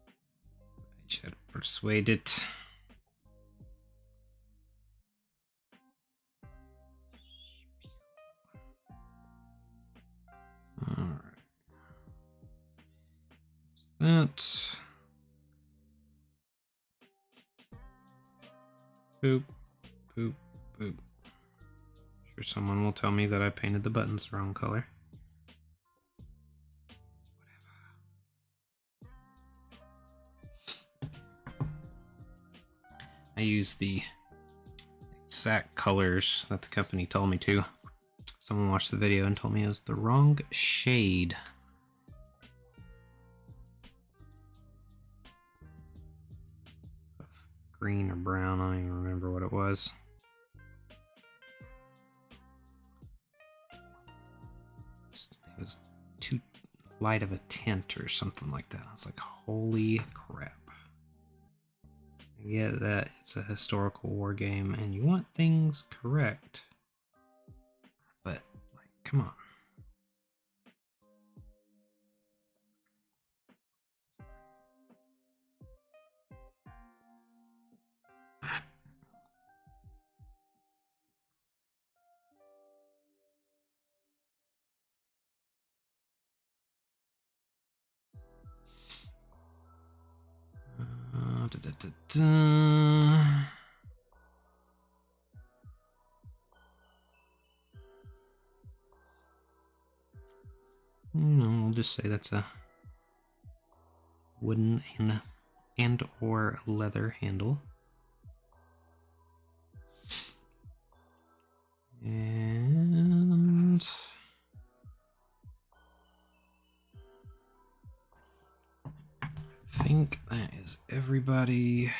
I should persuade it. that. Boop, boop, boop. Sure, someone will tell me that I painted the buttons the wrong color. I use the exact colors that the company told me to. Someone watched the video and told me it was the wrong shade. Green or brown, I don't even remember what it was. It was too light of a tint or something like that. I was like, holy crap. I get that it's a historical war game and you want things correct, but like, come on. Da, da, da, da. We'll just say that's a wooden and or leather handle. And I think that is everybody.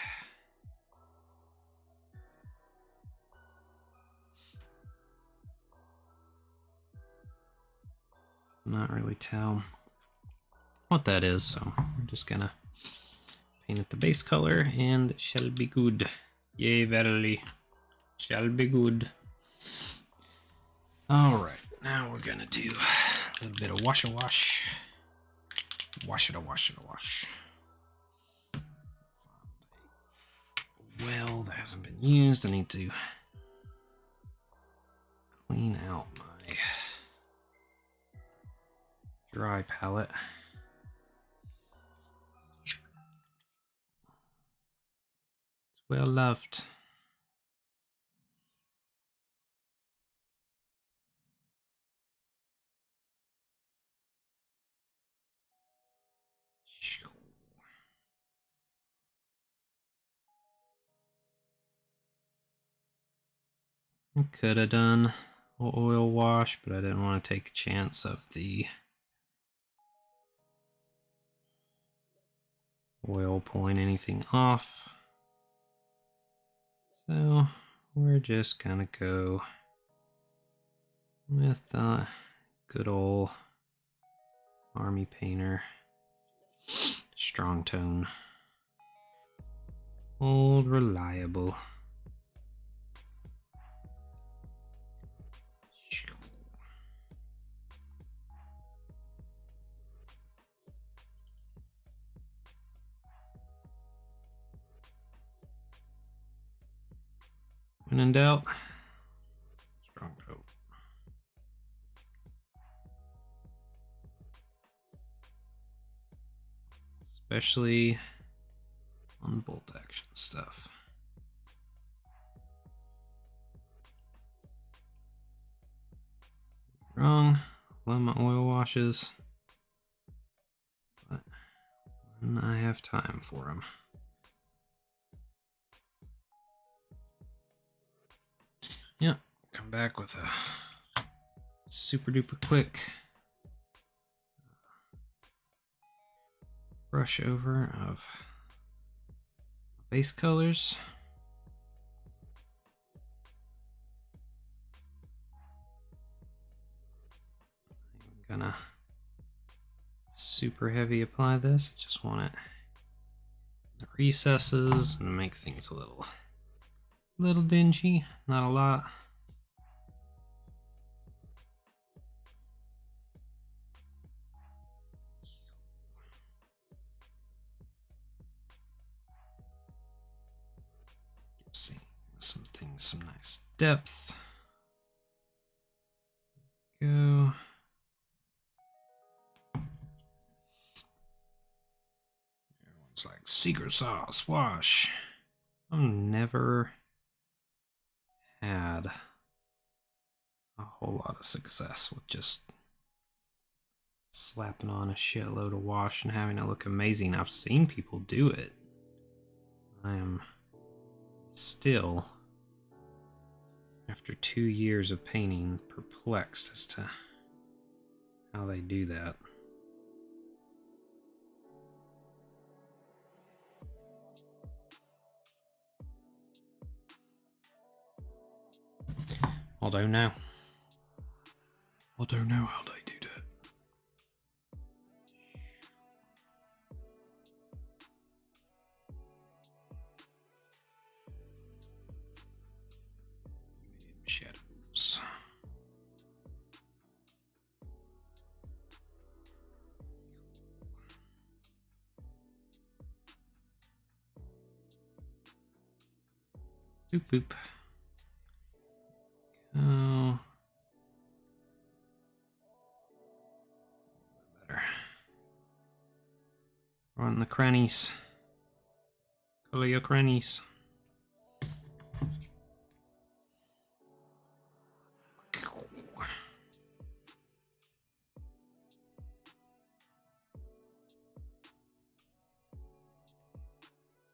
Not really tell what that is, so I'm just gonna paint it the base color and it shall be good. Yea, verily, shall be good. Alright, now we're gonna do a little bit of wash. Wash it, wash it, wash. Well, that hasn't been used. I need to clean out my dry palette. It's well loved. I could have done an oil wash, but I didn't want to take a chance of the oil pulling anything off. So we're just gonna go with the good old Army Painter strong tone. Old reliable. When in doubt, strong coat. Especially on bolt action stuff. Wrong. Love my oil washes, but when I have time for them. Yeah, come back with a super duper quick brush over of base colors. I'm gonna super heavy apply this. I just want it in the recesses and make things a little dingy, not a lot. Keep seeing some things, some nice depth. Go. It's like secret sauce, wash. I've never had a whole lot of success with just slapping on a shitload of wash and having it look amazing. I've seen people do it. I am still, after 2 years of painting, perplexed as to how they do that. I don't know. I don't know how they do that. Shadows. Boop boop. Oh. Better. Run the crannies. Color your crannies.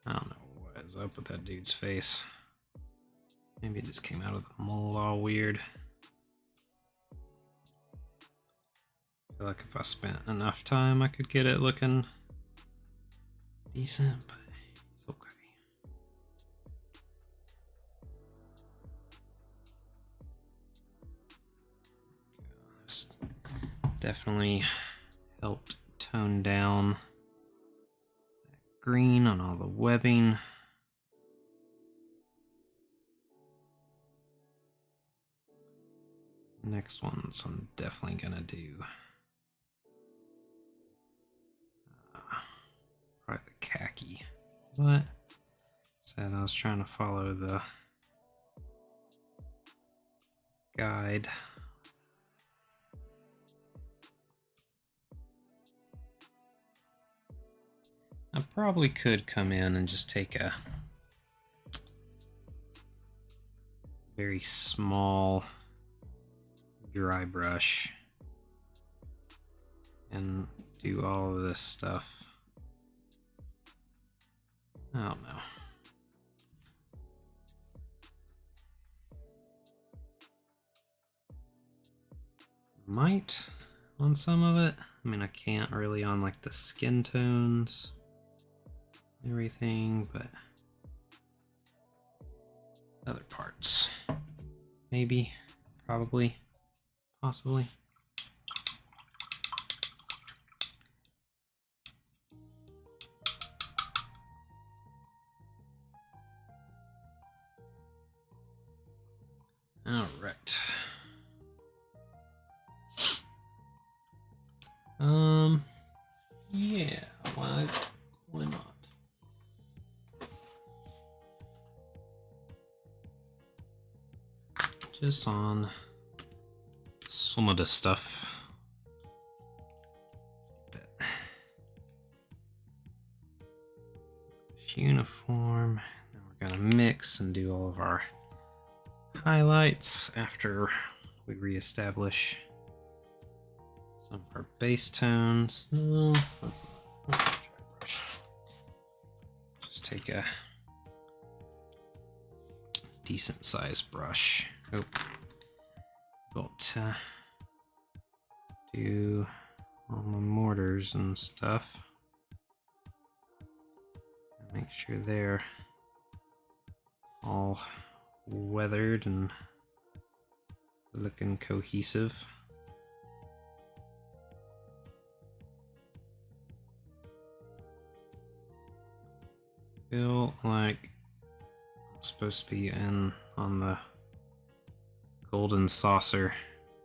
I don't know what is up with that dude's face. Maybe it just came out of the mold all weird. I feel like if I spent enough time, I could get it looking decent, but it's okay. This definitely helped tone down that green on all the webbing. Next ones I'm definitely gonna do probably the khaki, but said I was trying to follow the guide. I probably could come in and just take a very small dry brush and do all of this stuff. I don't know. Might on some of it. I mean, I can't really on like the skin tones and everything, but other parts. Maybe, probably, possibly. All right. Yeah, why not? Just on some of the stuff. That uniform. Then we're gonna mix and do all of our highlights after we reestablish some of our base tones. No, let's try a brush. Just take a decent sized brush. Oh, got do all my mortars and stuff. Make sure they're all weathered and looking cohesive. Feel like I'm supposed to be in on the golden saucer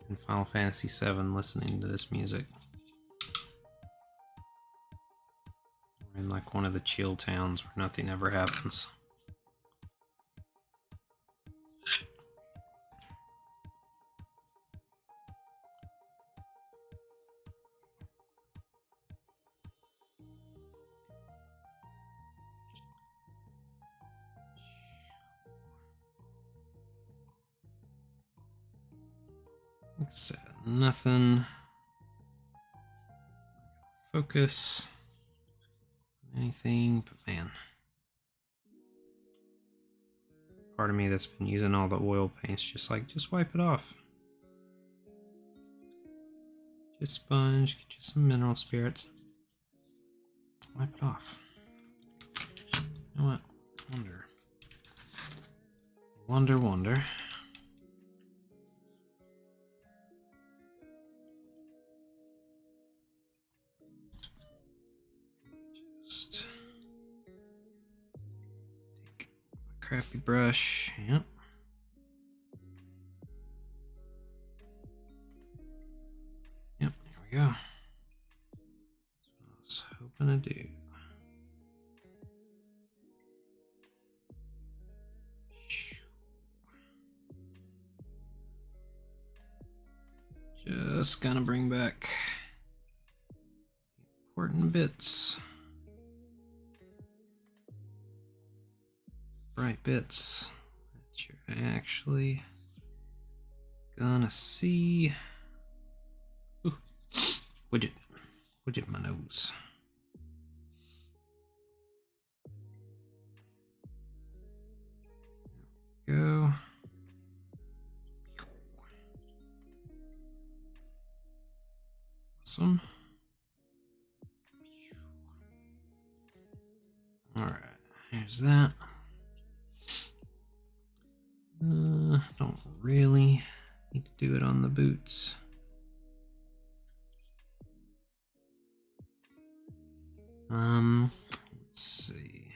in Final Fantasy VII listening to this music. We're in like one of the chill towns where nothing ever happens. Like I said, nothing. Focus. Anything, but man. Part of me that's been using all the oil paints, just wipe it off. Just sponge, get you some mineral spirits. Wipe it off. You know what? Wonder. Just take a crappy brush. Yep. Yep, here we go. That's what I was hoping to do. Just gonna bring back important bits. Bright bits that you're actually gonna see. Ooh. Widget my nose. There we go. Awesome. Alright, here's that. Don't really need to do it on the boots. Let's see.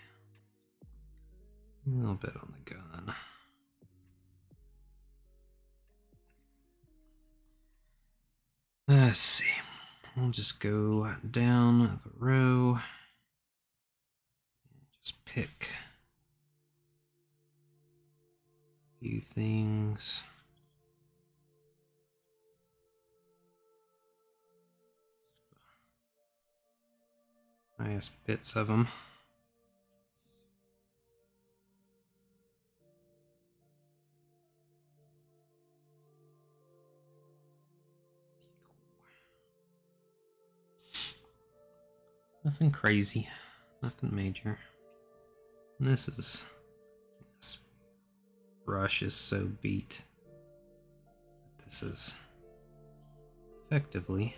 A little bit on the gun. Let's see. We'll just go down the row. Just pick a few things. Nice bits of them. Nothing crazy, nothing major. And this brush is so beat. This is effectively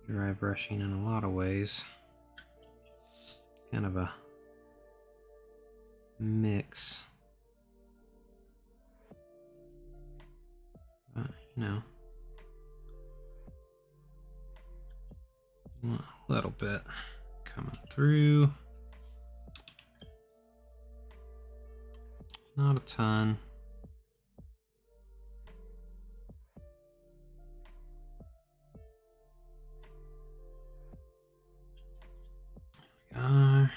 dry brushing in a lot of ways. Kind of a mix. But, you know, a little bit coming through. Not a ton. There we are.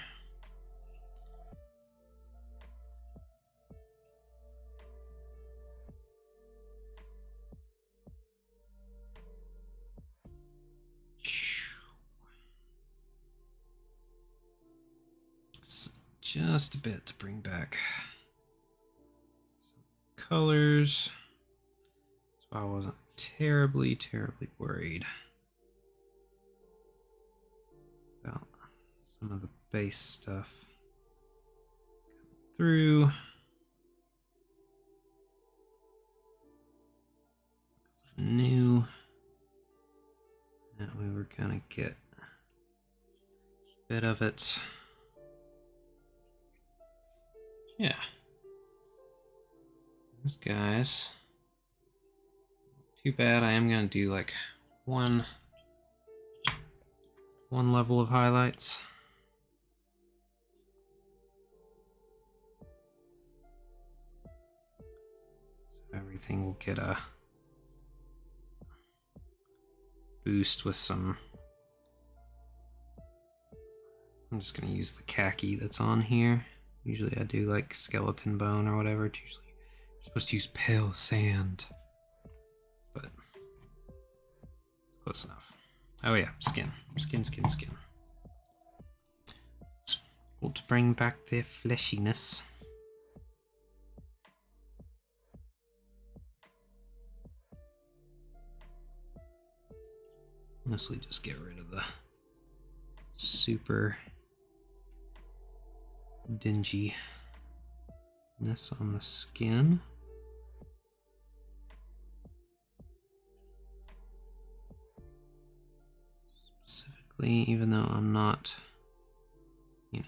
Just a bit to bring back some colors. That's why I wasn't terribly worried about some of the base stuff coming through. I knew that we were gonna get a bit of it. Yeah. Those guys. Too bad. I am gonna do like one level of highlights. So everything will get a boost with some. I'm just gonna use the khaki that's on here. Usually I do like skeleton bone or whatever. It's usually you're supposed to use pale sand, but it's close enough. Oh yeah, skin. Well, to bring back their fleshiness. Mostly just get rid of the super dinginess on the skin. Specifically, even though I'm not, you know,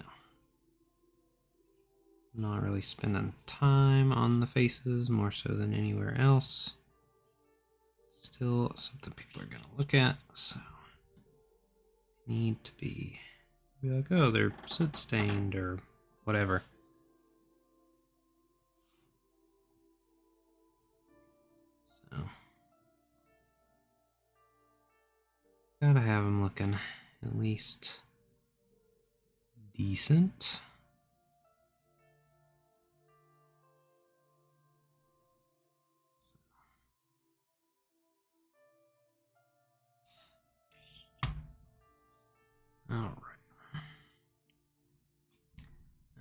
not really spending time on the faces more so than anywhere else. Still something people are going to look at, so need to be like, oh, they're soot stained or whatever. So gotta have them looking at least decent.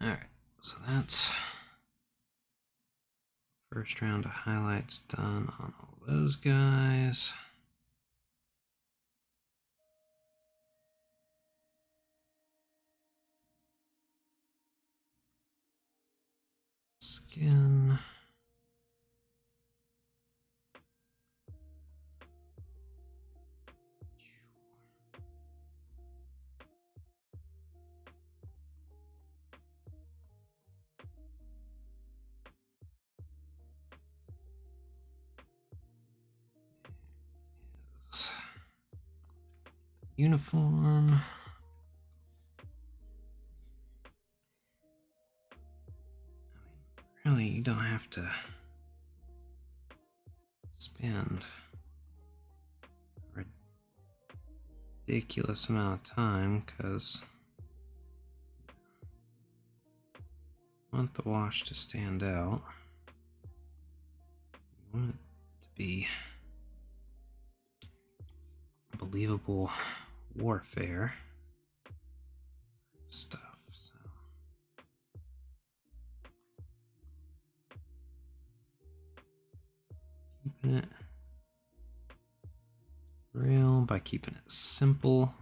Alright, so that's first round of highlights done on all those guys. Skin. Uniform. Really, you don't have to spend a ridiculous amount of time because you want the wash to stand out. You want it to be believable warfare stuff. So keeping it real by keeping it simple.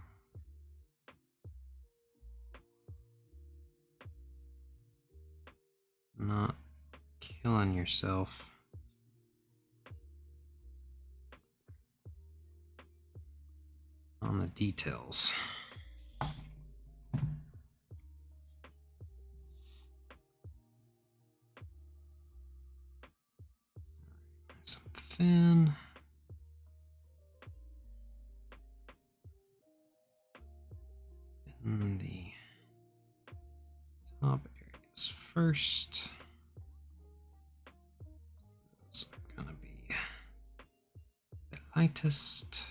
Not killing yourself on the details. Nice and thin. And the top areas first. Those are gonna be the lightest.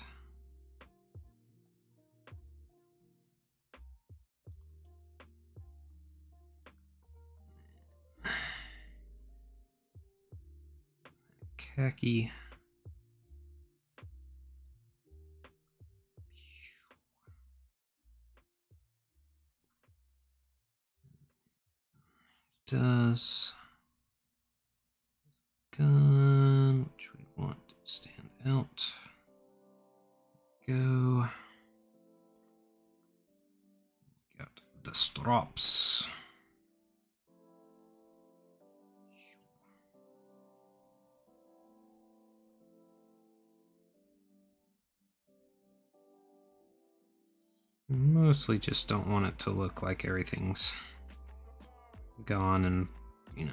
Khaki. Does gun, which we want to stand out. Go. Got the strops. Mostly just don't want it to look like everything's gone and, you know,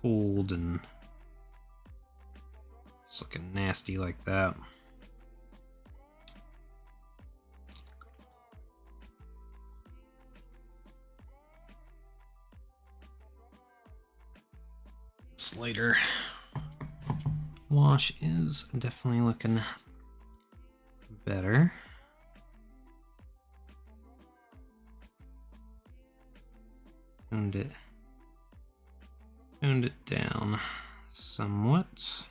pulled and it's looking nasty like that. This later wash is definitely looking better. Toned it down somewhat.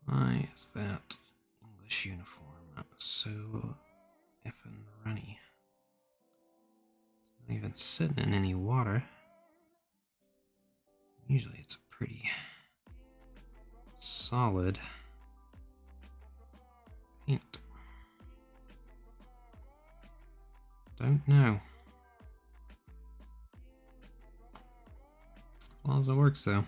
Why is that English uniform so effing runny? Not even sitting in any water. Usually it's a pretty solid paint. Don't know. As long as it works though.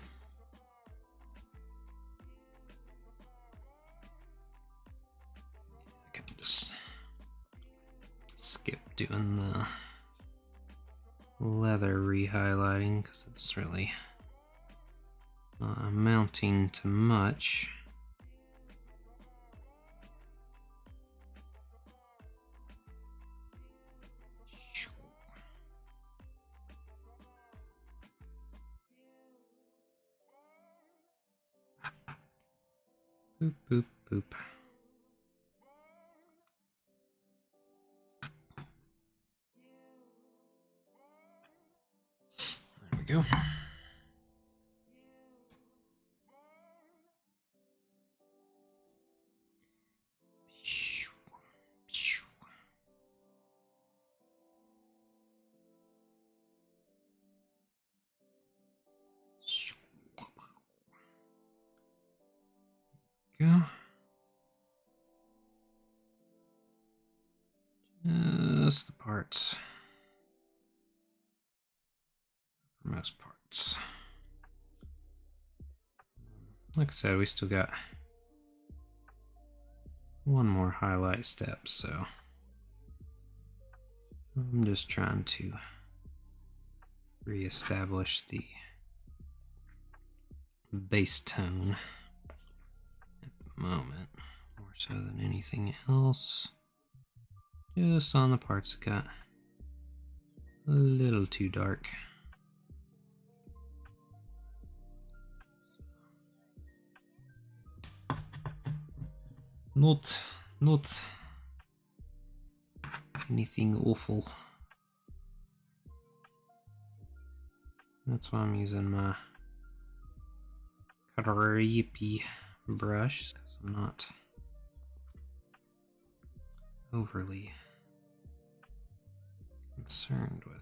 I can just skip doing the leather re-highlighting because it's really not amounting to much. Boop, boop, boop. There we go. Go. Just the parts. For most parts. Like I said, we still got one more highlight step, so I'm just trying to re-establish the base tone at the moment, more so than anything else. Just on the parts that got a little too dark. Not anything awful. That's why I'm using my creepy brush, because I'm not overly concerned with it.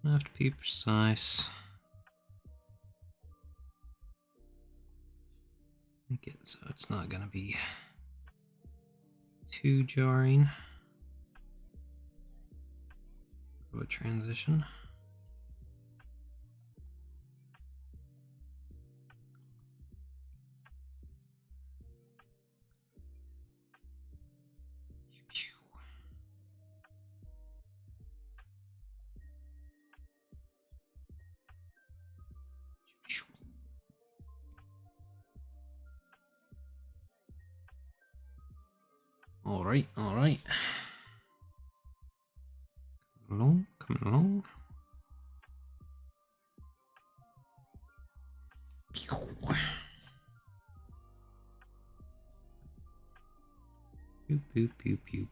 I have to be precise. Make it so it's not going to be too jarring of a transition. All right. Coming along. Boop, boop, boop, boop.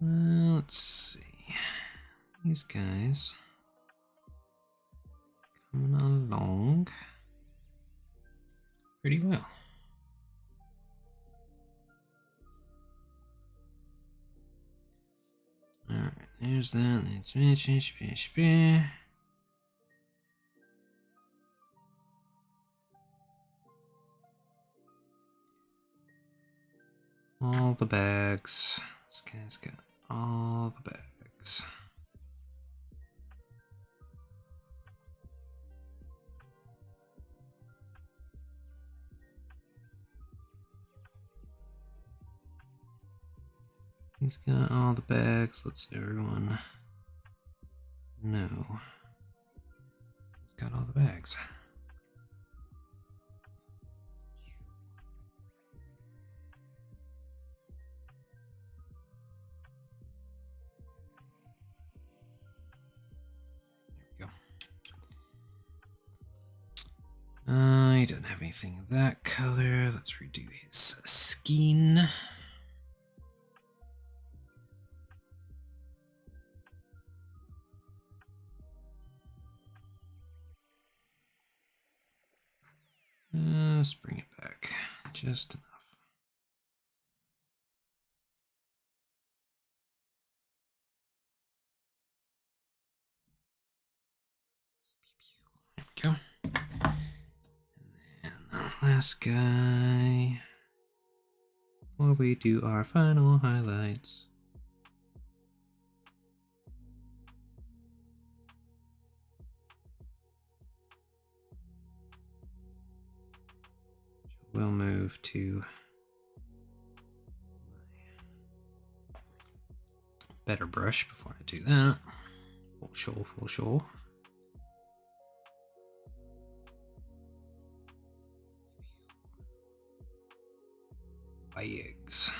Let's see. These guys coming along pretty well. Alright, there's that. All the bags. This guy's got all the bags. He's got all the bags. Let's everyone know. He's got all the bags. There we go. guy. Doesn't have anything of that color. Let's redo his skin. Let's bring it back just enough. There we go. And then the last guy. Before we do our final highlights. We'll move to better brush before I do that. Full show, full show. Eggs.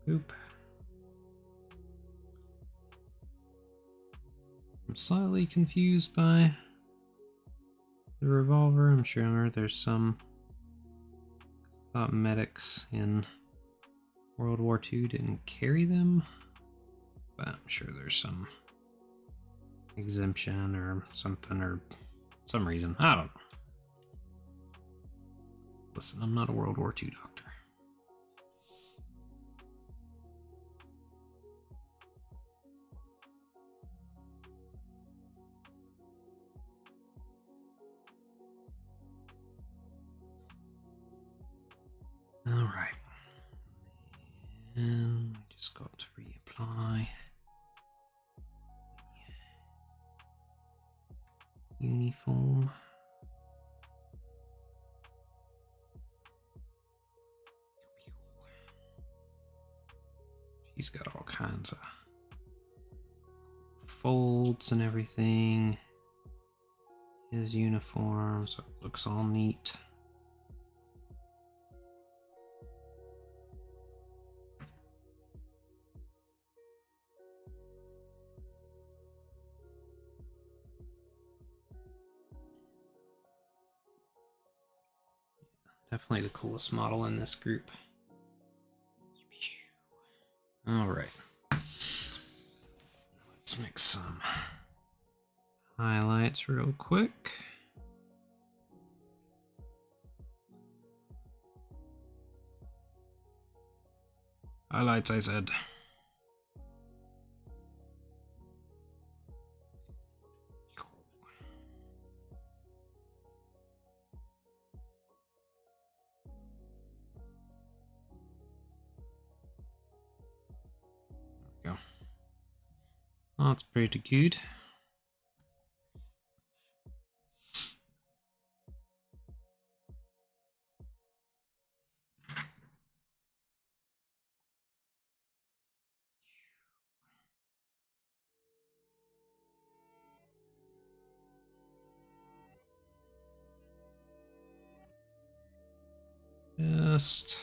Oop. I'm slightly confused by the revolver. I'm sure there's some. I thought medics in World War II didn't carry them, but I'm sure there's some exemption or something or some reason. I don't know. Listen, I'm not a World War II doctor. All right. And we just got to reapply uniform. He's got all kinds of folds and everything. His uniform, so it looks all neat. Definitely the coolest model in this group. All right. Let's mix some highlights real quick. Highlights, I said. There we go. Oh, that's pretty good. Just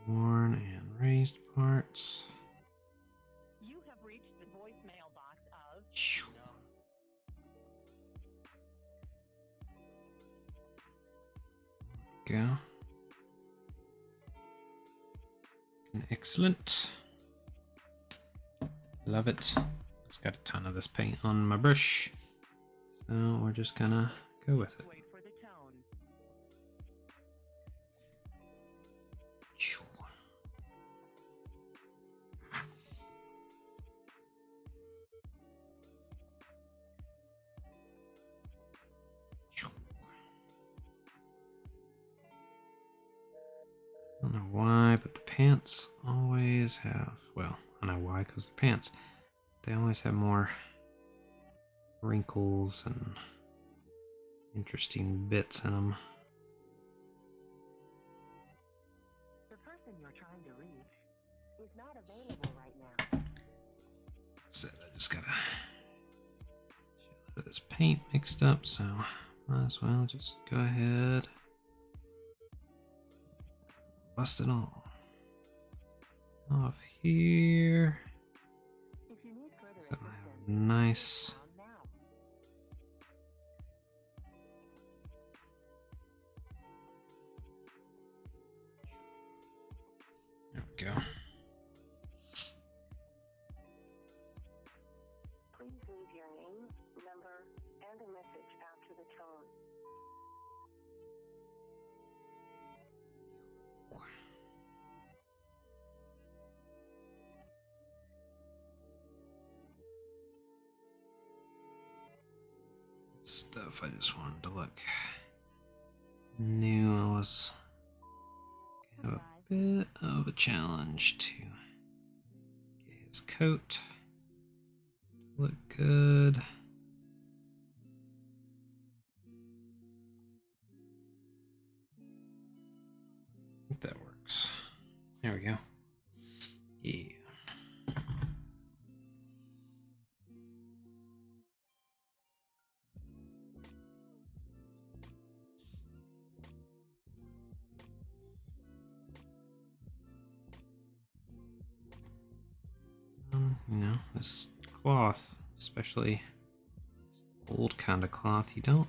worn and raised parts. You have reached the voicemail box of Go. Excellent. Love it. It's got a ton of this paint on my brush, so we're just gonna go with it. wait for the tone. I don't know why, but the pants always have, well, I know why, because the pants, they always have more wrinkles and interesting bits in them. The person you're trying to reach is not available right now. So I just got this paint mixed up, so might as well just go ahead. Bust it all off here. If you need further So I have assistance, nice now. number, and a message after the tone. Stuff I just wanted to look new. I was gonna have a bit of a challenge to get his coat to look good. I think that works. There we go. Yeah. You know, this cloth, especially this old kind of cloth, you don't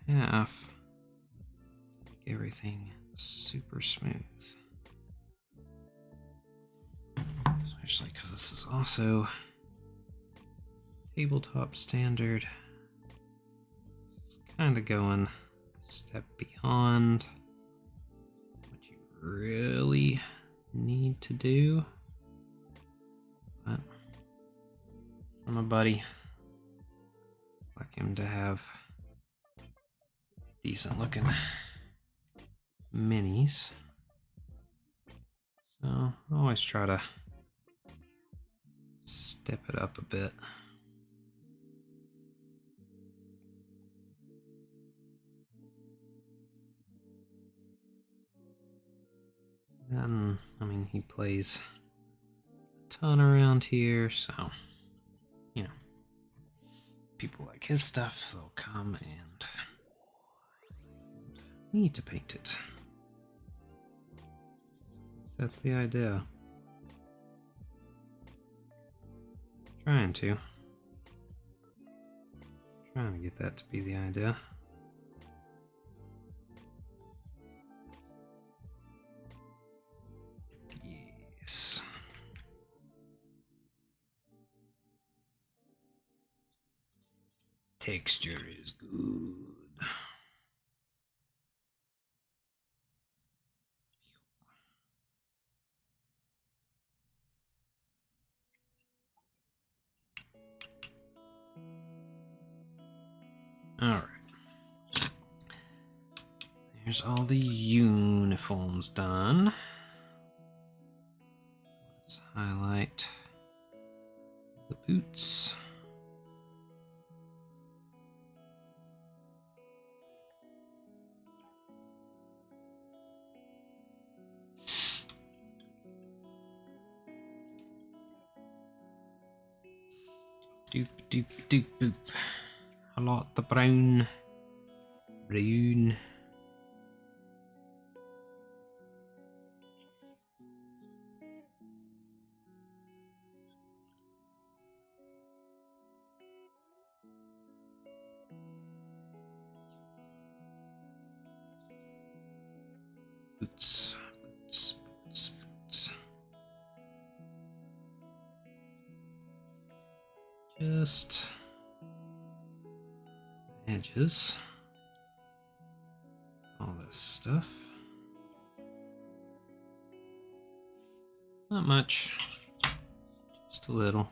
have to make everything super smooth. Especially because this is also tabletop standard. It's kind of going a step beyond what you really need to do. But from a buddy, I'd like him to have decent looking minis. So I always try to step it up a bit. And I mean, he plays a ton around here, so you know, people like his stuff, they'll come and we need to paint it. So that's the idea. Trying to get that to be the idea. Yes. Texture is good. Alright. Here's all the uniforms done. Let's highlight the boots. Doop doop doop boop. I like the brown. Brown. Boots, boots, boots, boots. Just edges. All this stuff. Not much. Just a little.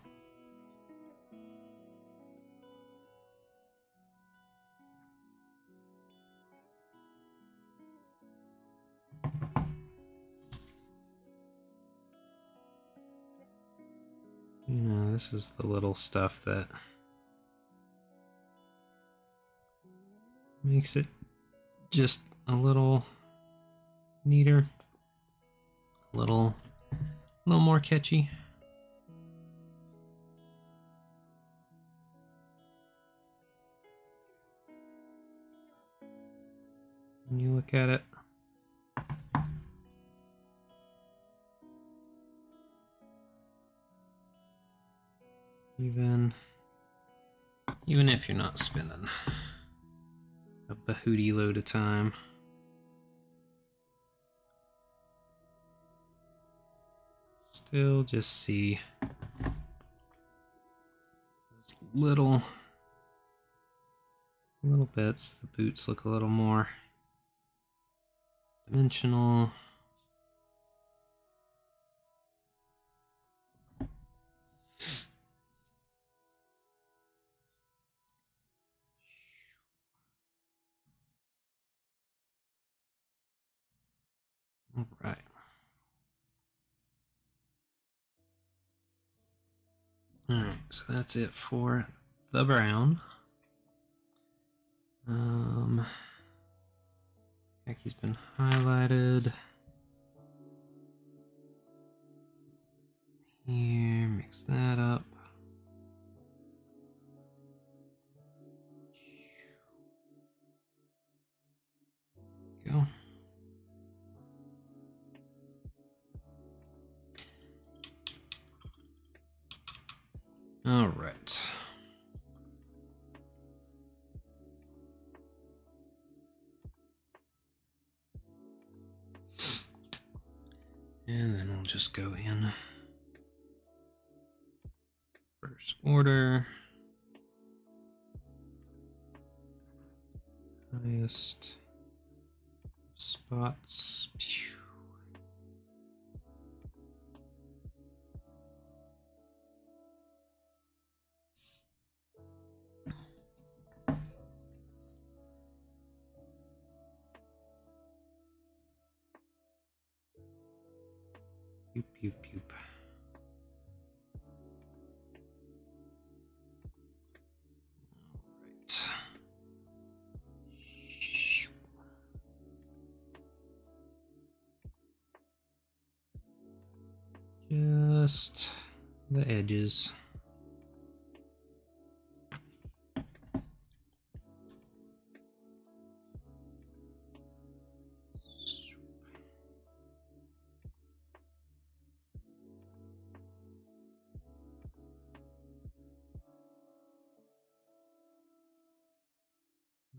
You know, this is the little stuff that makes it just a little neater, a little more catchy. When you look at it, even if you're not spending a bahooty load of time. Still just see those little little bits. The boots look a little more dimensional. All right. All right, so that's it for the brown. He's been highlighted. Here, mix that up. Go. All right. And then we'll just go in first order. Highest spots. Pew. Pew, pew, pew. Just the edges.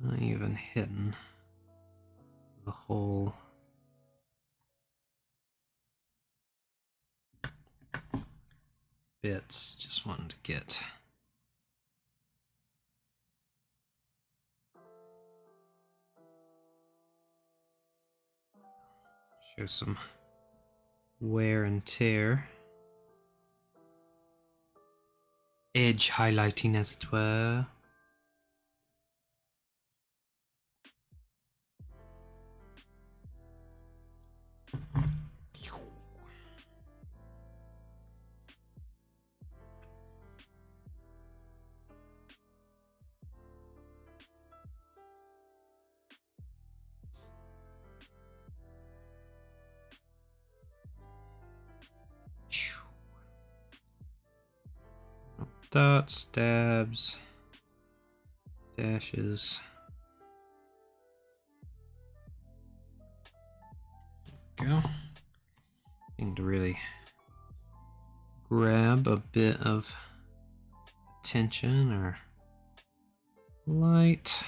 Not even hitting the whole bits. Just wanted to get show some wear and tear. Edge highlighting, as it were. Dots, stabs, dashes. Go. Need to really grab a bit of attention or light.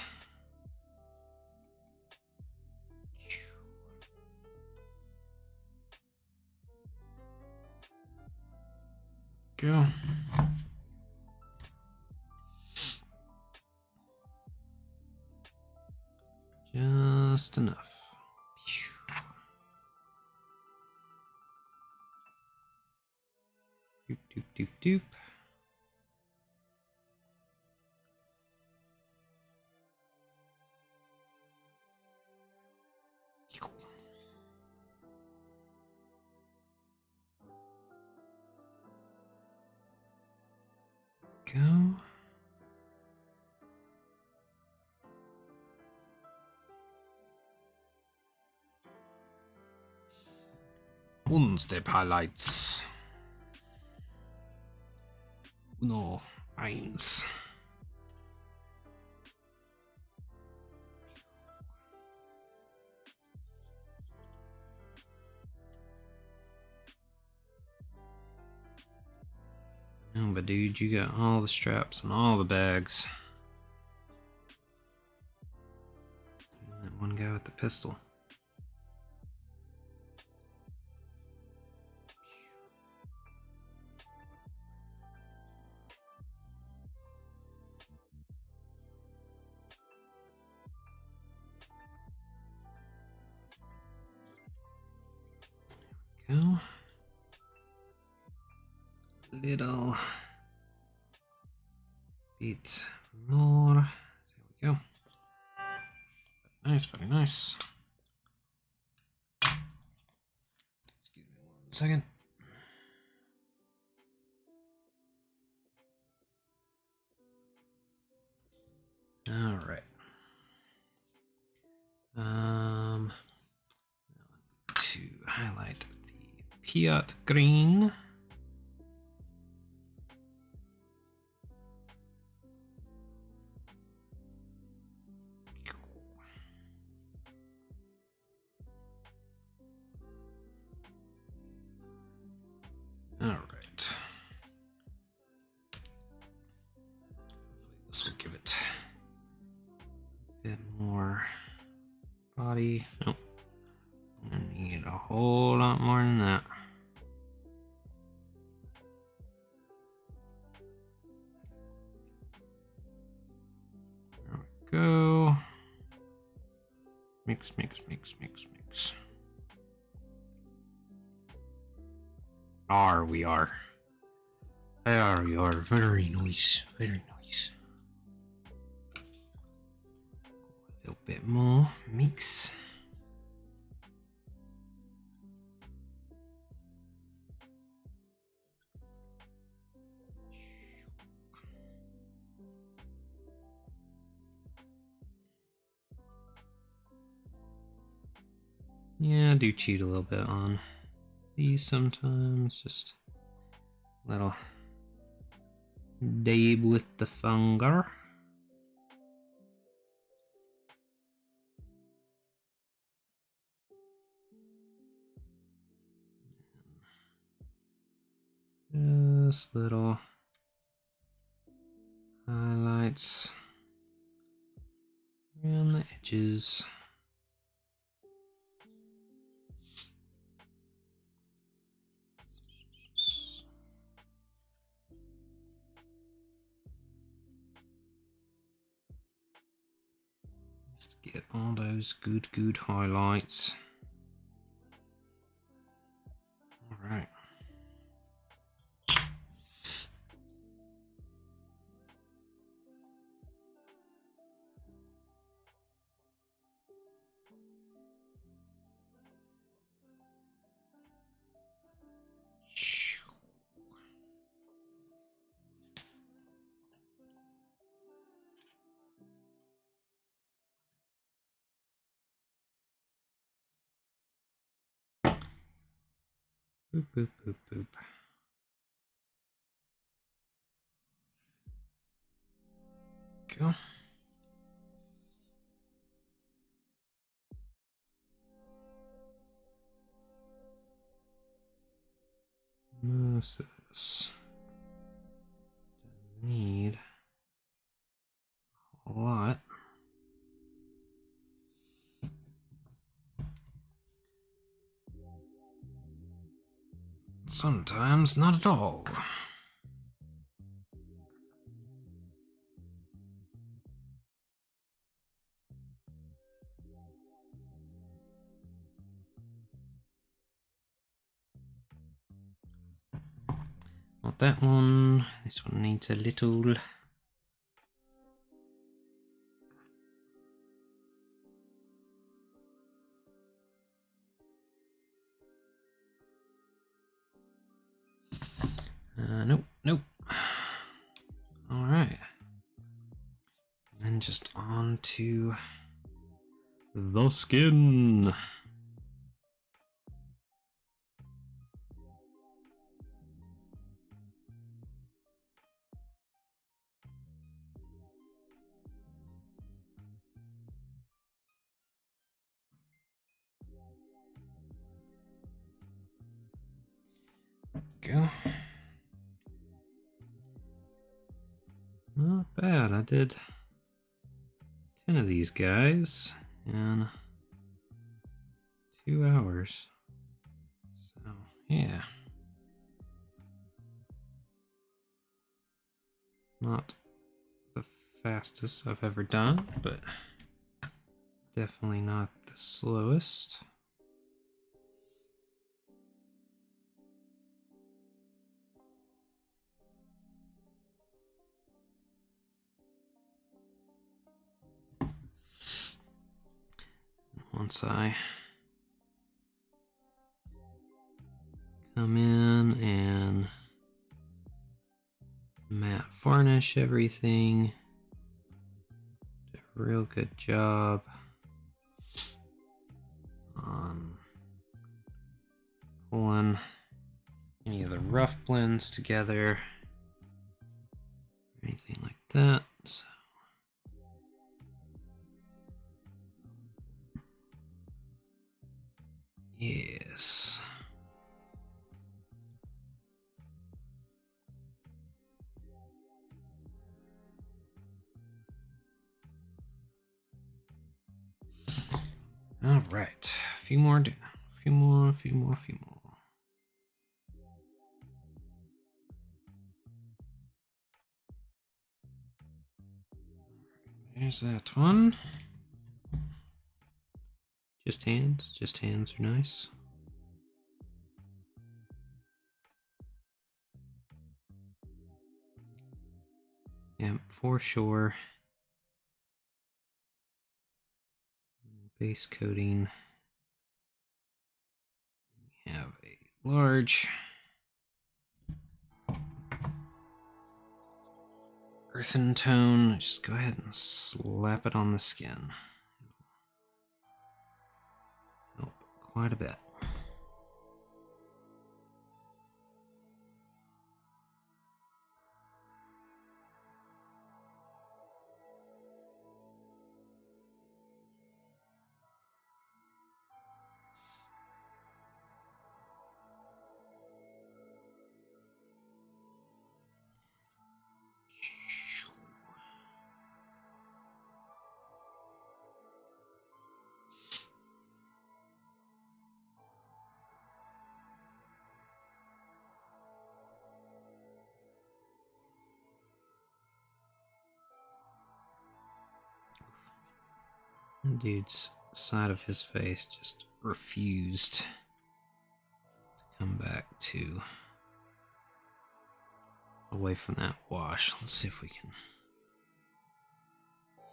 Go. Just enough. Doop, doop, doop, doop. Go. One-step highlights. No, eins. No, but dude, you got all the straps and all the bags. And that one guy with the pistol. little bit more. There we go. Nice, very nice. Excuse me 1 second. All right. To highlight the Piat green. All right. Hopefully this will give it a bit more body. Nope. I need a whole lot more than that. There we go. Mix, mix, mix, mix, mix. We are. There we are. Very nice. Very nice. A little bit more mix. Yeah, I do cheat a little bit on these sometimes. Just a little dab with the finger. Just little highlights around the edges. Just get all those good highlights. All right. Boop, boop, boop, boop. Go. Most of this doesn't need a lot. Sometimes not at all. Not that one. This one needs a little. Nope, nope. All right. Then just on to the skin. Go. Not bad. I did 10 of these guys in 2 hours. So, yeah. Not the fastest I've ever done, but definitely not the slowest. once I come in and matte varnish everything. Do a real good job on pulling any of the rough blends together, anything like that. So yes. All right, a few more. There's that one. Just hands are nice. Yep, for sure. Base coating. We have a large earthen tone. Just go ahead and slap it on the skin. Nope, quite a bit. That dude's side of his face just refused to come back to away from that wash. Let's see if we can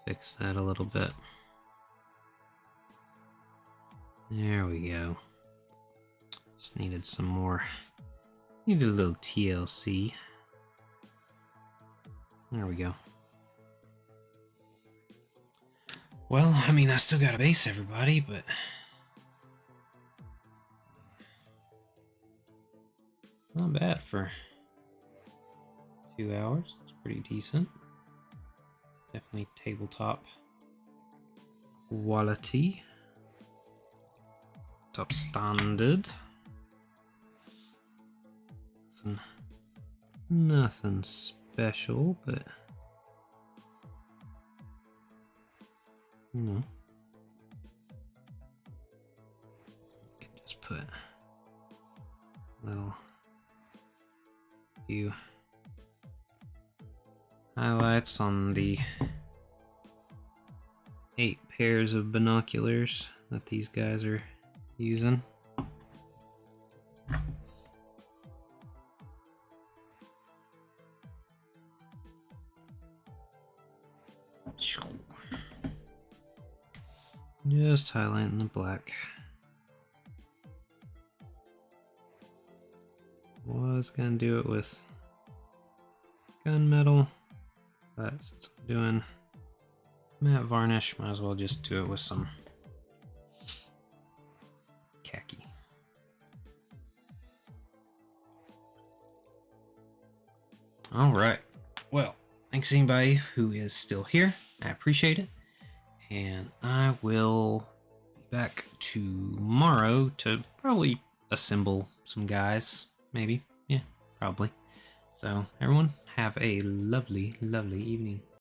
fix that a little bit. There we go. Just needed some more. Needed a little TLC. There we go. Well, I mean, I still gotta base everybody, but not bad for 2 hours. It's pretty decent. Definitely tabletop quality. Top standard. Nothing special, but you know, you can just put little few highlights on the 8 pairs of binoculars that these guys are using. Just highlighting the black. Was gonna do it with gunmetal, but since I'm doing matte varnish, might as well just do it with some khaki. All right. Well, thanks anybody who is still here. I appreciate it. And I will be back tomorrow to probably assemble some guys. Maybe. Yeah, probably. So, everyone, have a lovely, lovely evening.